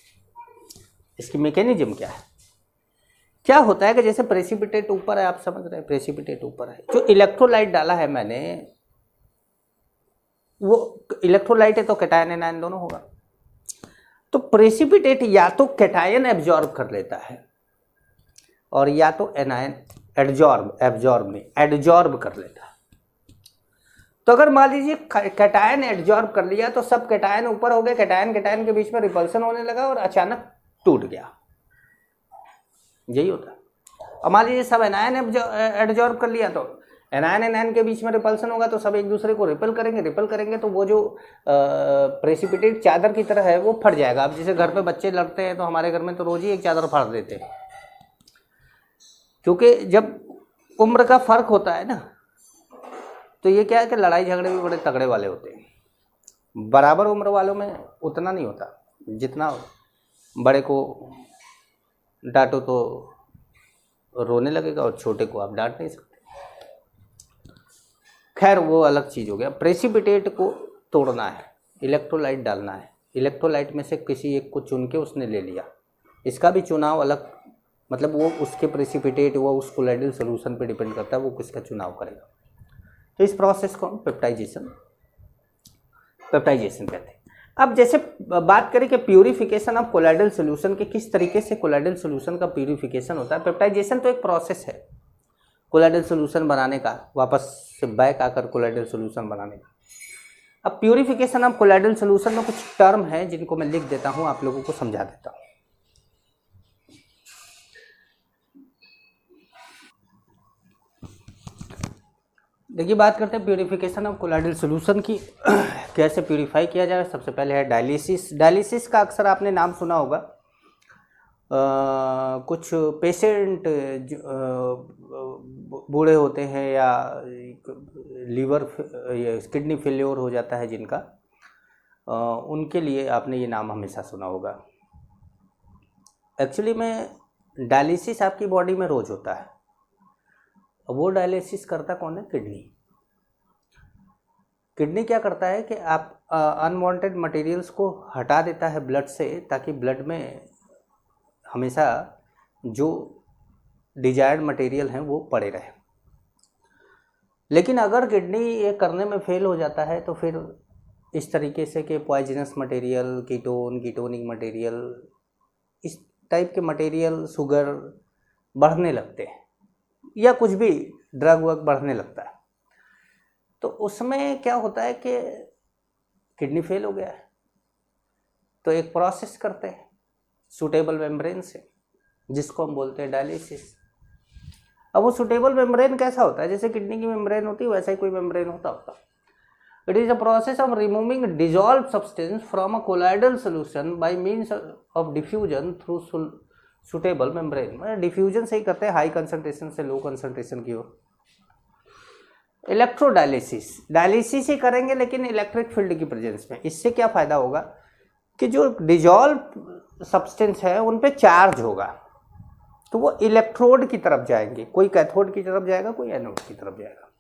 इसकी मैकेनिज्म क्या है। क्या होता है कि जैसे प्रेसिपिटेट ऊपर है, आप समझ रहे हैं, प्रेसिपिटेट ऊपर है, जो इलेक्ट्रोलाइट डाला है मैंने, वो इलेक्ट्रोलाइट है तो कैटायन एनायन दोनों होगा। तो प्रेसिपिटेट या तो कैटायन एब्जॉर्ब कर लेता है और या तो एनायन एडजॉर्ब कर लेता है। तो अगर मान लीजिए कैटायन एडजॉर्ब कर लिया तो सब कैटायन ऊपर हो गए, कैटायन कैटायन के बीच में रिपल्सन होने लगा और अचानक टूट गया, यही होता है। और मान लीजिए सब एनायन एडजॉर्ब कर लिया तो एनायन एनायन के बीच में रिपल्सन होगा तो सब एक दूसरे को रिपल करेंगे तो वो जो प्रेसिपिटेट चादर की तरह है वो फट जाएगा। अब जैसे घर पे बच्चे लड़ते हैं तो हमारे घर में तो रोज ही एक चादर फाड़ देते हैं, क्योंकि जब उम्र का फर्क होता है ना तो ये क्या है कि लड़ाई झगड़े भी बड़े तगड़े वाले होते हैं। बराबर उम्र वालों में उतना नहीं होता, जितना बड़े को डांटो तो रोने लगेगा और छोटे को आप डांट नहीं सकते। खैर वो अलग चीज़ हो गया। प्रेसिपिटेट को तोड़ना है, इलेक्ट्रोलाइट डालना है, इलेक्ट्रोलाइट में से किसी एक को चुन के उसने ले लिया, इसका भी चुनाव अलग, मतलब वो उसके प्रेसिपिटेट वो उस कोलाइडल सोल्यूशन पे डिपेंड करता है वो किसका चुनाव करेगा। तो इस प्रोसेस को हम पेप्टाइजेशन कहते हैं। अब जैसे बात करें कि प्यूरिफिकेशन ऑफ कोलाइडल सोल्यूशन के किस तरीके से कोलाइडल सोल्यूशन का प्यूरिफिकेशन होता है। पेप्टाइजेशन तो एक प्रोसेस है कोलाइडल सोल्यूशन बनाने का, वापस से बैक आकर कोलाइडल सोल्यूशन बनाने का। अब प्यूरिफिकेशन ऑफ कोलाइडल सोल्यूशन में कुछ टर्म है जिनको मैं लिख देता हूं, आप लोगों को समझा देता हूं। देखिए बात करते हैं प्यूरिफिकेशन ऑफ कोलाइडल सोल्यूशन की कैसे प्यूरिफाई किया जाए। सबसे पहले है डायलिसिस। डायलिसिस का अक्सर आपने नाम सुना होगा। कुछ पेशेंट बूढ़े होते हैं या लीवर किडनी फेल्योर हो जाता है जिनका, उनके लिए आपने ये नाम हमेशा सुना होगा। एक्चुअली में डायलिसिस आपकी बॉडी में रोज होता है। वो डायलिसिस करता कौन है? किडनी। किडनी क्या करता है कि आप अनवांटेड मटेरियल्स को हटा देता है ब्लड से, ताकि ब्लड में हमेशा जो डिजायर्ड मटेरियल हैं वो पड़े रहे। लेकिन अगर किडनी ये करने में फेल हो जाता है तो फिर इस तरीके से कि पॉइजनस मटेरियल, कीटोनिक मटेरियल, इस टाइप के मटेरियल, शुगर बढ़ने लगते हैं या कुछ भी ड्रग वर्ग बढ़ने लगता है। तो उसमें क्या होता है कि किडनी फेल हो गया है तो एक प्रोसेस करते हैं सूटेबल मेम्ब्रेन से, जिसको हम बोलते हैं डायलिसिस। अब वो सूटेबल मेम्ब्रेन कैसा होता है? जैसे किडनी की मेम्ब्रेन होती है वैसा ही कोई मेम्ब्रेन होता। It is a process of removing dissolve substance from a colloidal solution bye means of diffusion through suitable membrane. Diffusion से ही करते हैं, हाई कंसंट्रेशन से लो कंसंट्रेशन की ओर। इलेक्ट्रोडायलिसिस, डायलिसिस ही करेंगे लेकिन इलेक्ट्रिक फील्ड की प्रेजेंस में। इससे क्या फायदा होगा कि जो डिजॉल्व सब्सटेंस है उन पे चार्ज होगा तो वो इलेक्ट्रोड की तरफ जाएंगे, कोई कैथोड की तरफ जाएगा, कोई एनोड की तरफ जाएगा।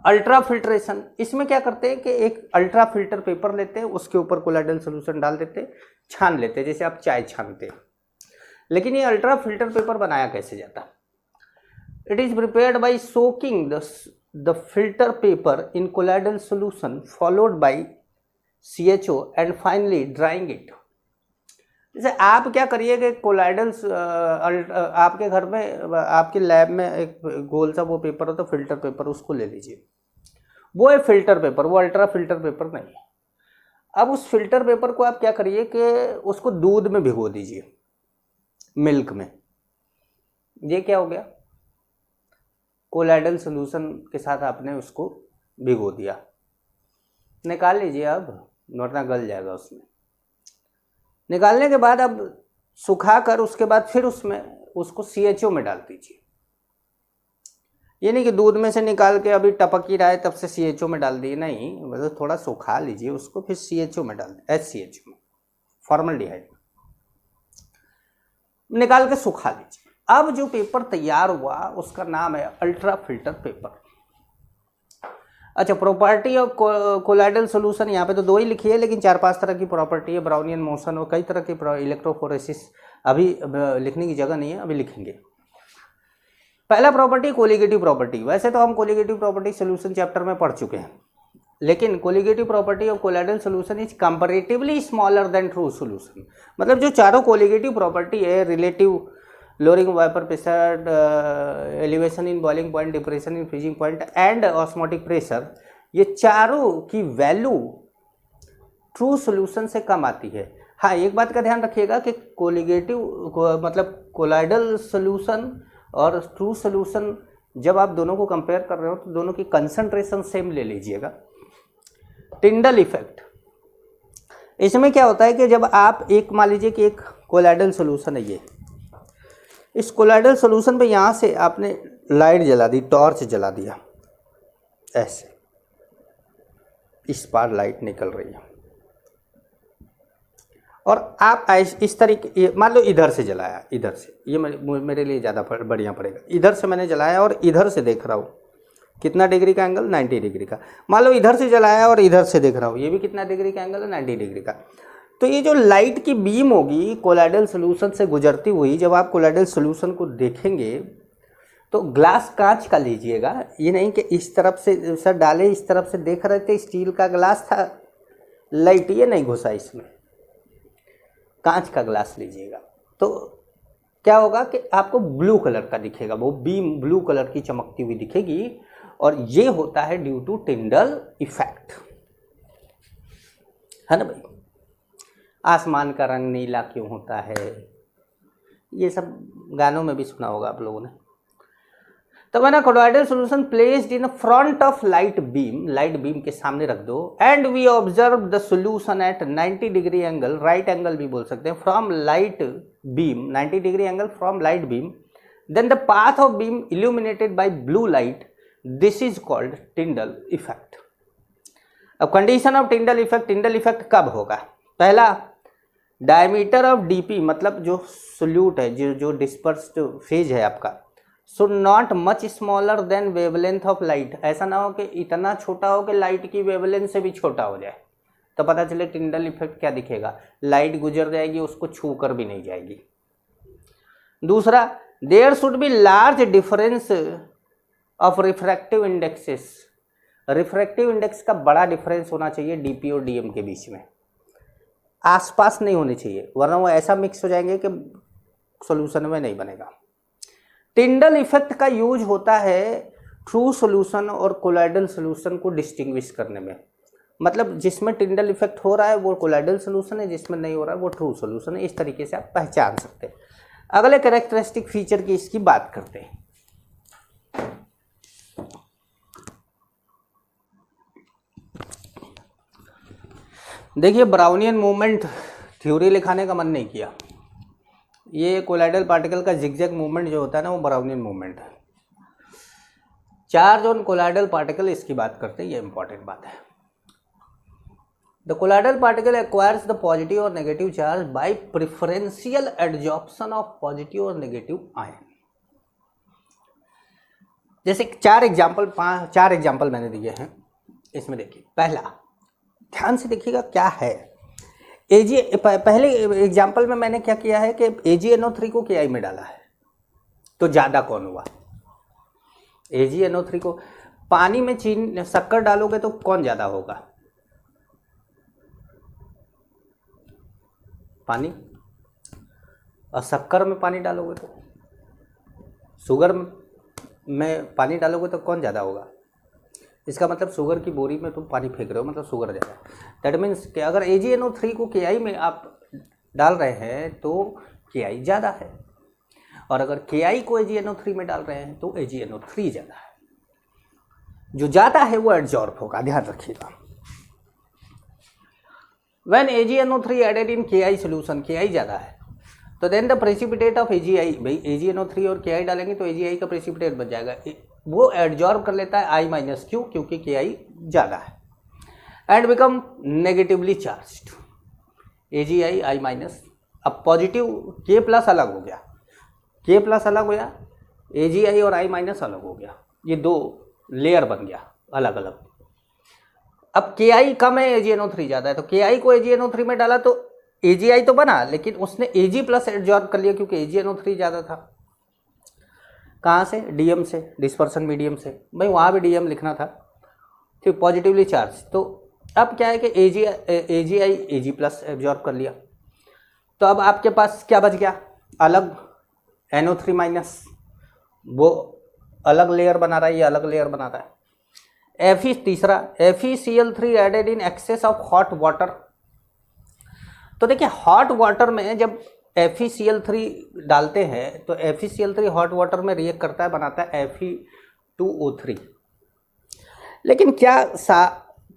अल्ट्रा फिल्ट्रेशन, इसमें क्या करते हैं कि एक अल्ट्रा फिल्टर पेपर लेते हैं, उसके ऊपर कोलाइडल सोल्यूशन डाल देते हैं, छान लेते हैं जैसे आप चाय छानते हैं। लेकिन ये अल्ट्रा फिल्टर पेपर बनाया कैसे जाता? It is prepared by soaking the filter paper in colloidal solution followed by CHO and finally drawing it. जैसे आप क्या करिए कि कोलाइडल आपके घर में, आपके लैब में एक गोल सा वो पेपर होता है फिल्टर पेपर, उसको ले लीजिए। वो है फिल्टर पेपर, वो अल्ट्रा फिल्टर पेपर नहीं है। अब उस फिल्टर पेपर को आप क्या करिए कि उसको दूध में भिगो दीजिए, मिल्क में। ये क्या हो गया? कोलाइडल सोल्यूशन के साथ आपने उसको भिगो दिया। निकाल लीजिए अब, वरना गल जाएगा उसमें। निकालने के बाद अब सुखा कर उसके बाद फिर उसमें उसको CHO में डाल दीजिए। ये नहीं कि दूध में से निकाल के अभी टपक ही रहा है तब से CHO में डाल दिए, नहीं, मतलब थोड़ा सुखा लीजिए उसको, फिर CHO में डाल दिए, HCHO में, फॉर्मल्डिहाइड निकाल के सुखा लीजिए। अब जो पेपर तैयार हुआ उसका नाम है अल्ट्रा फिल्टर पेपर। अच्छा, प्रॉपर्टी ऑफ कोलाइडल सोल्यूशन, यहाँ पे तो दो ही लिखी है लेकिन 4-5 तरह की प्रॉपर्टी है, ब्राउनियन मोशन और कई तरह की इलेक्ट्रोफोरेसिस। अभी लिखने की जगह नहीं है, अभी लिखेंगे। पहला प्रॉपर्टी कोलिगेटिव प्रॉपर्टी। वैसे तो हम कोलिगेटिव प्रॉपर्टी सोल्यूशन चैप्टर में पढ़ चुके हैं, लेकिन colligative property of colloidal solution is comparatively smaller than true solution. मतलब जो चारों कोलिगेटिव प्रॉपर्टी है, relative lowering vapour pressure, elevation in boiling point, depression in freezing point and osmotic pressure, ये चारों की वैल्यू ट्रू सोल्यूशन से कम आती है। हाँ, एक बात का ध्यान रखिएगा कि कोलिगेटिव मतलब कोलाइडल सोल्यूशन और ट्रू सोल्यूशन जब आप दोनों को कंपेयर कर रहे हो तो दोनों की कंसंट्रेशन सेम ले लीजिएगा। टिंडल इफेक्ट, इसमें क्या होता है कि जब आप एक मान लीजिए कि एक कोलाइडल सॉल्यूशन है, ये इस कोलाइडल सॉल्यूशन पे यहाँ से आपने लाइट जला दी, टॉर्च जला दिया, ऐसे इस पार लाइट निकल रही है, और आप इस तरीके, मान लो इधर से जलाया, इधर से, ये मेरे लिए ज़्यादा बढ़िया पड़ेगा, इधर से मैंने जलाया और इधर से देख रहा हूँ, कितना डिग्री का एंगल, 90 डिग्री का। मान लो इधर से जलाया और इधर से देख रहा हूँ, ये भी कितना डिग्री का एंगल है, 90 डिग्री का। तो ये जो लाइट की बीम होगी कोलाइडल सॉल्यूशन से गुजरती हुई, जब आप कोलाइडल सॉल्यूशन को देखेंगे तो ग्लास कांच का लीजिएगा, ये नहीं कि इस तरफ से सर डाले, इस तरफ से देख रहे थे, स्टील का ग्लास था, लाइट ये नहीं घुसा इसमें, कांच का ग्लास लीजिएगा, तो क्या होगा कि आपको ब्लू कलर का दिखेगा, वो बीम ब्लू कलर की चमकती हुई दिखेगी, और ये होता है ड्यू टू टिंडल इफेक्ट, है ना भाई। आसमान का रंग नीला क्यों होता है, ये सब गानों में भी सुना होगा आप लोगों ने। तो मैंने colloidal solution placed in front of light beam के सामने रख दो, and we observe the solution at 90 degree angle, right angle भी बोल सकते हैं, from light beam, 90 degree angle from light beam, then the path of beam illuminated by blue light, this is called Tyndall effect. अब कंडीशन ऑफ टिंडल इफेक्ट कब होगा? पहला, डायमीटर ऑफ डीपी, मतलब जो सोल्यूट है, जो डिस्पर्स्ड फेज है आपका, should not much smaller than wavelength of light, ऐसा ना हो कि इतना छोटा हो कि लाइट की वेवलेंथ से भी छोटा हो जाए, तो पता चले टिंडल इफेक्ट क्या दिखेगा, लाइट गुजर जाएगी, उसको छू कर भी नहीं जाएगी। दूसरा, there should be large difference of refractive indexes, refractive index का बड़ा डिफरेंस होना चाहिए डीपी और डीएम के बीच में, आसपास नहीं होने चाहिए, वरना वो ऐसा मिक्स हो जाएंगे कि सॉल्यूशन में नहीं बनेगा। टिंडल इफेक्ट का यूज होता है ट्रू सॉल्यूशन और कोलाइडल सॉल्यूशन को डिस्टिंग्विश करने में, मतलब जिसमें टिंडल इफेक्ट हो रहा है वो कोलाइडल सॉल्यूशन है, जिसमें नहीं हो रहा है वो ट्रू सॉल्यूशन है, इस तरीके से आप पहचान सकते हैं। अगले कैरेक्टरिस्टिक फीचर की इसकी बात करते हैं। देखिए, ब्राउनियन मूवमेंट थ्योरी लिखाने का मन नहीं किया, ये कोलाइडल पार्टिकल का जिगजैग मूवमेंट जो होता है ना, वो ब्राउनियन मूवमेंट है। चार्ज ऑन कोलाइडल पार्टिकल, इसकी बात करते हैं, ये इंपॉर्टेंट बात है। The colloidal particle acquires the positive और negative charge by preferential adsorption of positive और नेगेटिव आयन। जैसे चार एग्जाम्पल मैंने दिए हैं, इसमें देखिए, पहला ध्यान से देखिएगा क्या है, पहले एग्जाम्पल में मैंने क्या किया है कि AgNO3 को KI में डाला है, तो ज़्यादा कौन हुआ? AgNO3 को पानी में शक्कर डालोगे तो कौन ज़्यादा होगा? पानी, और शक्कर में पानी डालोगे तो, शुगर में पानी डालोगे तो कौन ज़्यादा होगा? इसका मतलब शुगर की बोरी में तुम पानी फेंक रहे हो, मतलब शुगर ज़्यादा है। दैट मीन्स कि अगर AgNO3 को KI में आप डाल रहे हैं तो KI ज़्यादा है, और अगर KI को AgNO3 में डाल रहे हैं तो AgNO3 ज़्यादा है। जो ज़्यादा है वो एडजॉर्ब होगा, ध्यान रखिएगा। When AgNO3 added in KI solution, KI ज़्यादा है, तो then the precipitate of AgI, भाई AgNO3 और KI डालेंगे तो AgI का प्रेसिपिटेट बच जाएगा, वो एडजॉर्ब कर लेता है I माइनस क्यू, क्योंकि KI ज़्यादा है, and become negatively charged, AgI I minus. अब पॉजिटिव K प्लस अलग हो गया, K प्लस अलग हो गया, AgI और I माइनस अलग हो गया, ये दो लेयर बन गया अलग अलग। अब KI कम है, AgNO3 ज़्यादा है, तो KI को AgNO3 में डाला तो AgI तो बना, लेकिन उसने Ag प्लस एडजॉर्ब कर लिया क्योंकि AgNO3 ज़्यादा था। कहाँ से? DM से, डिस्पर्सन मीडियम से, भाई वहाँ भी DM लिखना था, फिर पॉजिटिवली चार्ज। तो अब क्या है कि AgI Ag प्लस एब्जॉर्ब कर लिया, तो अब आपके पास क्या बच गया? अलग NO3 माइनस, वो अलग लेयर बना रहा है, ये अलग लेयर बना रहा है। तीसरा, FeCl3 added in excess of hot water. तो देखिए, हॉट वाटर में जब FeCl3 डालते हैं तो FeCl3 हॉट वाटर में रिएक्ट करता है, बनाता है 2O3। लेकिन क्या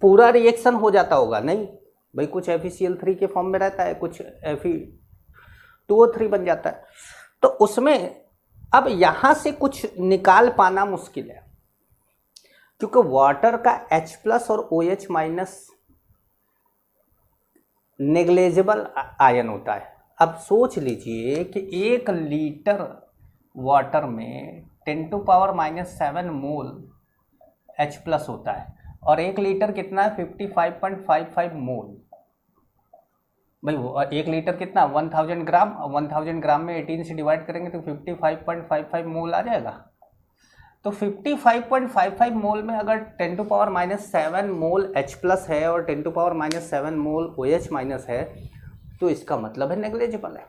पूरा रिएक्शन हो जाता होगा? नहीं भाई, कुछ FeCl3 के फॉर्म में रहता है, कुछ Fe2O3 बन जाता है। तो उसमें अब यहां से कुछ निकाल पाना मुश्किल है, क्योंकि वाटर का H+ और OH- नेग्लेजेबल आयन होता है। अब सोच लीजिए कि 1 लीटर वाटर में 10⁻⁷ मोल H+ होता है, और 1 लीटर कितना है? 55.55 मोल। भाई 1 लीटर कितना? 1000 ग्राम। 1000 ग्राम में 18 से डिवाइड करेंगे तो 55.55 मोल आ जाएगा। तो 55.55 मोल में अगर 10⁻⁷ मोल H+ है और 10⁻⁷ मोल OH- है, तो इसका मतलब है नेग्लेजिबल है।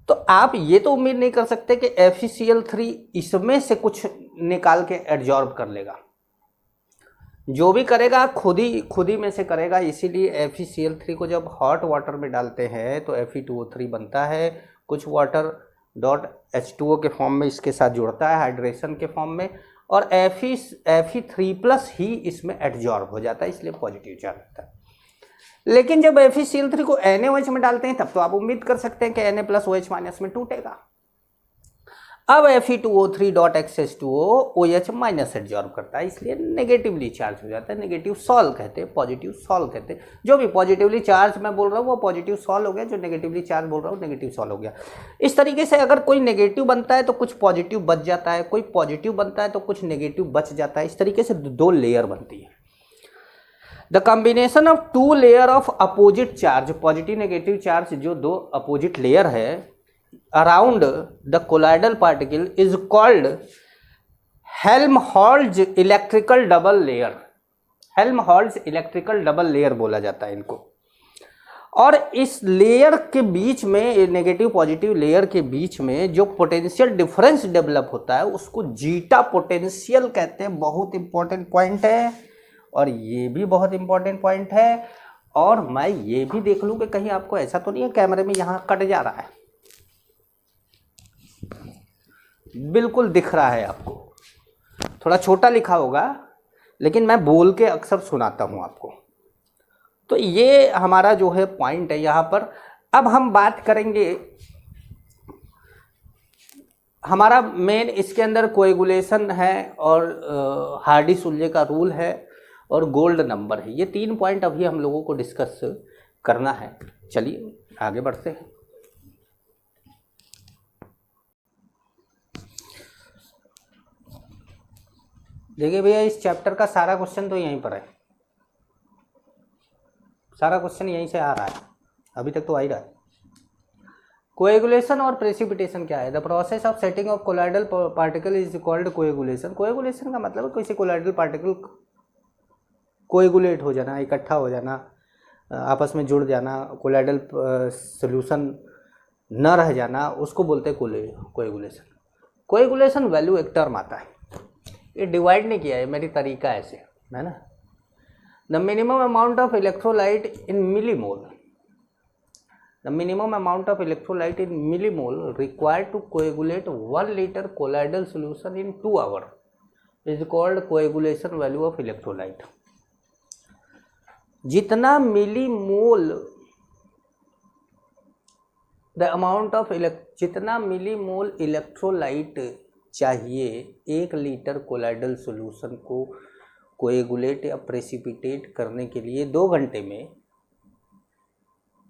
तो आप ये तो उम्मीद नहीं कर सकते कि FeCl3 इसमें से कुछ निकाल के एब्जॉर्ब कर लेगा। जो भी करेगा खुद ही में से करेगा। इसीलिए FeCl3 को जब हॉट वाटर में डालते हैं तो Fe2O3 बनता है, कुछ वाटर H2O के फॉर्म में इसके साथ जुड़ता है हाइड्रेशन के फॉर्म में, और Fe3+ ही इसमें एब्जॉर्ब हो जाता है, इसलिए पॉजिटिव चार्ज होता है। लेकिन जब FeCl3 को NaOH में डालते हैं तब तो आप उम्मीद कर सकते हैं कि Na+OH- में टूटेगा। अब Fe2O3.H2O OH- एब्जॉर्ब करता है, इसलिए नेगेटिवली चार्ज हो जाता है। नेगेटिव सॉल कहते हैं, पॉजिटिव सॉल कहते हैं। जो भी पॉजिटिवली चार्ज मैं बोल रहा हूँ वो पॉजिटिव सॉल हो गया, जो नेगेटिवली चार्ज बोल रहा हूँ नेगेटिव सॉल हो गया। इस तरीके से अगर कोई नेगेटिव बनता है तो कुछ पॉजिटिव बच जाता है, कोई पॉजिटिव बनता है तो कुछ नेगेटिव बच जाता है। इस तरीके से 2 लेयर बनती है। The combination of 2 layer of opposite charge, positive negative charge जो 2 अपोजिट लेयर है around the colloidal particle is called Helmholtz electrical double layer. Helmholtz electrical double layer बोला जाता है इनको। और इस लेयर के बीच में, नेगेटिव पॉजिटिव लेयर के बीच में जो पोटेंशियल डिफरेंस डेवलप होता है उसको जीटा पोटेंशियल कहते हैं। बहुत इंपॉर्टेंट पॉइंट है, और ये भी बहुत इंपॉर्टेंट पॉइंट है। और मैं ये भी देख लूं कि कहीं आपको ऐसा तो नहीं है कैमरे में यहाँ कट जा रहा है? बिल्कुल दिख रहा है आपको, थोड़ा छोटा लिखा होगा लेकिन मैं बोल के अक्सर सुनाता हूँ आपको। तो ये हमारा जो है पॉइंट है यहाँ पर। अब हम बात करेंगे, हमारा मेन इसके अंदर कोएगुलेशन है और हार्डी-सुल्जे का रूल है और गोल्ड नंबर है। ये 3 पॉइंट अभी हम लोगों को डिस्कस करना है। चलिए आगे बढ़ते हैं। देखिए भैया, इस चैप्टर का सारा क्वेश्चन तो यहीं पर है, सारा क्वेश्चन यहीं से आ रहा है, अभी तक तो आ ही रहा है। कोएगुलेशन और प्रेसिपिटेशन क्या है? The process of setting of colloidal particle is called coagulation. Coagulation का मतलब किसी कोलाइडल पार्टिकल कोएगुलेट हो जाना, इकट्ठा हो जाना, आपस में जुड़ जाना, कोलाइडल सोल्यूशन न रह जाना, उसको बोलते हैं कोएगुलेशन। कोएगुलेशन वैल्यू एक टर्म आता है, ये डिवाइड नहीं किया है, मेरी तरीका ऐसे है ना। The minimum amount of electrolyte in millimole, the minimum amount of electrolyte in millimole required to coagulate 1 litre colloidal solution in 2 hour is called coagulation value of electrolyte. जितना मिलीमोल द अमाउंट ऑफ जितना मिलीमोल इलेक्ट्रोलाइट चाहिए 1 लीटर कोलाइडल सॉल्यूशन को कोएगुलेट या प्रेसिपिटेट करने के लिए 2 घंटे में,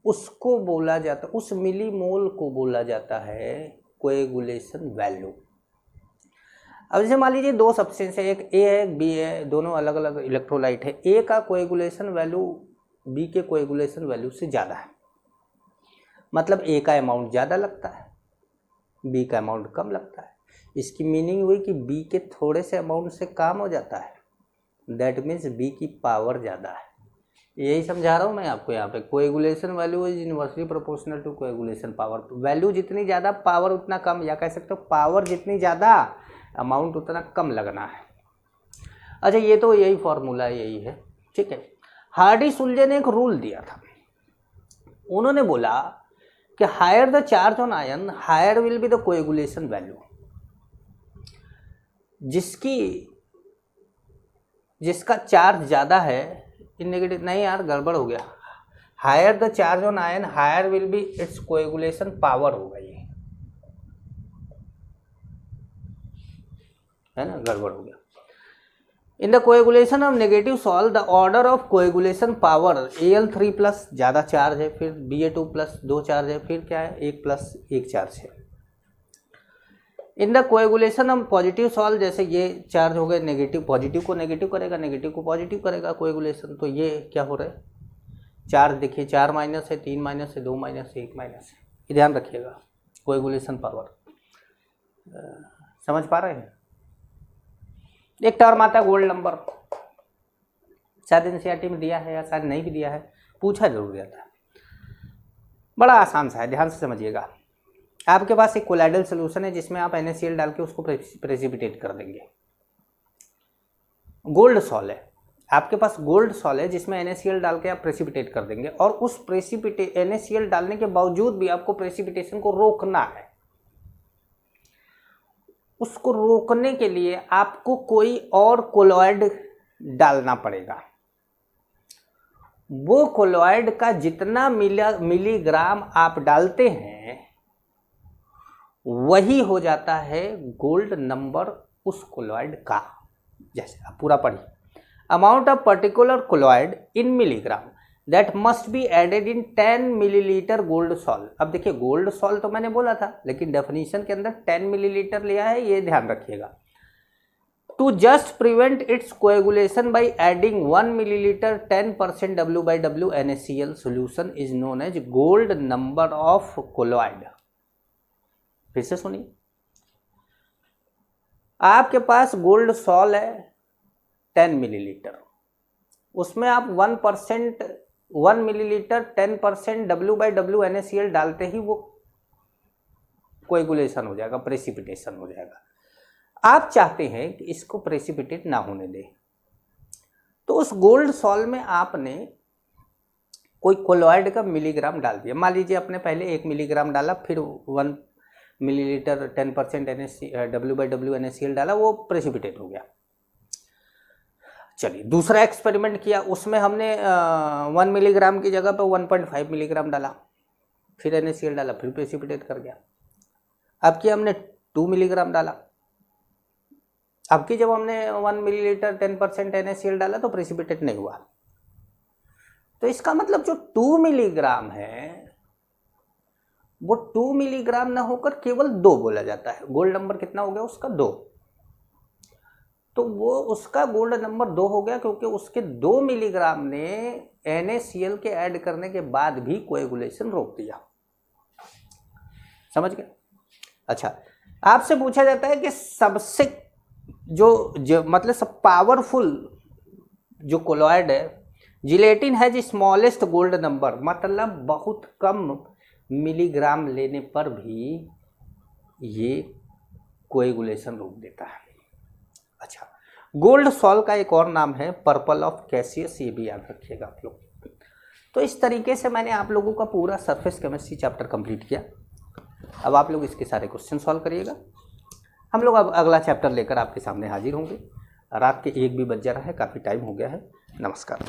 उसको बोला जाता, उस मिलीमोल को बोला जाता है कोएगुलेशन वैल्यू। अब जैसे मान लीजिए 2 सब्सटेंस है, एक ए है एक बी है, दोनों अलग अलग इलेक्ट्रोलाइट है। ए का कोएगुलेशन वैल्यू बी के कोएगुलेशन वैल्यू से ज़्यादा है, मतलब ए का अमाउंट ज़्यादा लगता है, बी का अमाउंट कम लगता है। इसकी मीनिंग हुई कि बी के थोड़े से अमाउंट से काम हो जाता है, दैट मीन्स बी की पावर ज़्यादा है। यही समझा रहा हूँ मैं आपको यहाँ पे। Coagulation value is inversely proportional to coagulation power. Value जितनी ज़्यादा पावर उतना कम, या कह सकते हो पावर जितनी ज़्यादा अमाउंट उतना कम लगना है। अच्छा, ये तो यही फॉर्मूला यही है, ठीक है। हार्डी-सुल्जे ने एक रूल दिया था, उन्होंने बोला कि higher the charge on ion higher will be the coagulation value. जिसका चार्ज ज़्यादा है इन नेगेटिव, नहीं यार गड़बड़ हो गया, higher the charge on ion higher will be its coagulation power होगा, ये है ना, गड़बड़ हो गया। In the coagulation of negative salt the order of coagulation power Al3 plus ज़्यादा चार्ज है, फिर Ba2 प्लस 2 चार्ज है, फिर क्या है 1 प्लस 1 चार्ज है। इन the coagulation of positive salt, जैसे ये चार्ज हो गए नेगेटिव, पॉजिटिव को नेगेटिव करेगा, नेगेटिव को पॉजिटिव करेगा कोएगुलेशन, तो ये क्या हो रहा है, चार्ज देखिए 4 माइनस है, 3 माइनस है, 2 माइनस है, 1 माइनस है, ये ध्यान रखिएगा कोएगुलेशन पावर। समझ पा रहे हैं। एक टर्म आता है गोल्ड नंबर, शायद एनसीईआरटी में दिया है या शायद नहीं भी दिया है, पूछा जरूर जाता है, बड़ा आसान सा है, ध्यान से समझिएगा। आपके पास एक कोलाइडल सोल्यूशन है जिसमें आप NaCl डाल के उसको प्रेसिपिटेट कर देंगे। गोल्ड सॉल है, आपके पास गोल्ड सॉल है जिसमें NaCl डाल के आप प्रेसिपिटेट कर देंगे, और उस NaCl डालने के बावजूद भी आपको प्रेसिपिटेशन को रोकना है। उसको रोकने के लिए आपको कोई और कोलॉइड डालना पड़ेगा। वो कोलॉइड का जितना मिलीग्राम आप डालते हैं वही हो जाता है गोल्ड नंबर उस कोलॉइड का। जैसे आप पूरा पढ़िए, amount of particular colloid in milligram that must be added in 10 millilitre gold salt. अब देखिए गोल्ड सॉल्ट तो मैंने बोला था, लेकिन डेफिनेशन के अंदर 10 मिलीलीटर लिया है, ये ध्यान रखिएगा। To just prevent its coagulation by adding 1 millilitre 10% W/W NaCl solution is known as gold number of colloid. फिर से सुनिए, आपके पास गोल्ड सॉल है 10 मिलीलीटर, उसमें आप 1 मिलीलीटर 10% W/W NaCl डालते ही वो कोएगुलेशन हो जाएगा, प्रेसिपिटेशन हो जाएगा। आप चाहते हैं कि इसको प्रेसिपिटेट ना होने दें, तो उस गोल्ड सॉल में आपने कोई कोलॉइड का मिलीग्राम डाल दिया। मान लीजिए आपने पहले 1 मिलीग्राम डाला, फिर 1 मिलीलीटर 10% W/W NaCl डाला, वो प्रेसिपिटेट हो गया। चलिए दूसरा एक्सपेरिमेंट किया, उसमें हमने 1 मिलीग्राम की जगह पे 1.5 मिलीग्राम डाला, फिर NaCl डाला, फिर प्रेसिपिटेट कर गया। अब की हमने 2 मिलीग्राम डाला, अब की जब हमने 1 मिलीलीटर 10% NaCl डाला तो प्रेसिपिटेट नहीं हुआ। तो इसका मतलब जो 2 मिलीग्राम है वो 2 मिलीग्राम ना होकर केवल 2 बोला जाता है। गोल्ड नंबर कितना हो गया उसका, 2। तो वो उसका गोल्ड नंबर 2 हो गया क्योंकि उसके 2 मिलीग्राम ने NaCl के ऐड करने के बाद भी कोएगुलेशन रोक दिया। समझ गए। अच्छा, आपसे पूछा जाता है कि सबसे जो मतलब सब पावरफुल जो कोलॉइड है, जिलेटिन है जो स्मॉलेस्ट गोल्ड नंबर, मतलब बहुत कम मिलीग्राम लेने पर भी ये कोएगुलेशन रोक देता है। अच्छा, गोल्ड सॉल का एक और नाम है पर्पल ऑफ कैसियस, ये भी याद रखिएगा आप लोग। तो इस तरीके से मैंने आप लोगों का पूरा सरफेस केमिस्ट्री चैप्टर कंप्लीट किया। अब आप लोग इसके सारे क्वेश्चन सॉल्व करिएगा। हम लोग अब अगला चैप्टर लेकर आपके सामने हाजिर होंगे। रात के 1 भी बज जा रहा है, काफ़ी टाइम हो गया है। नमस्कार।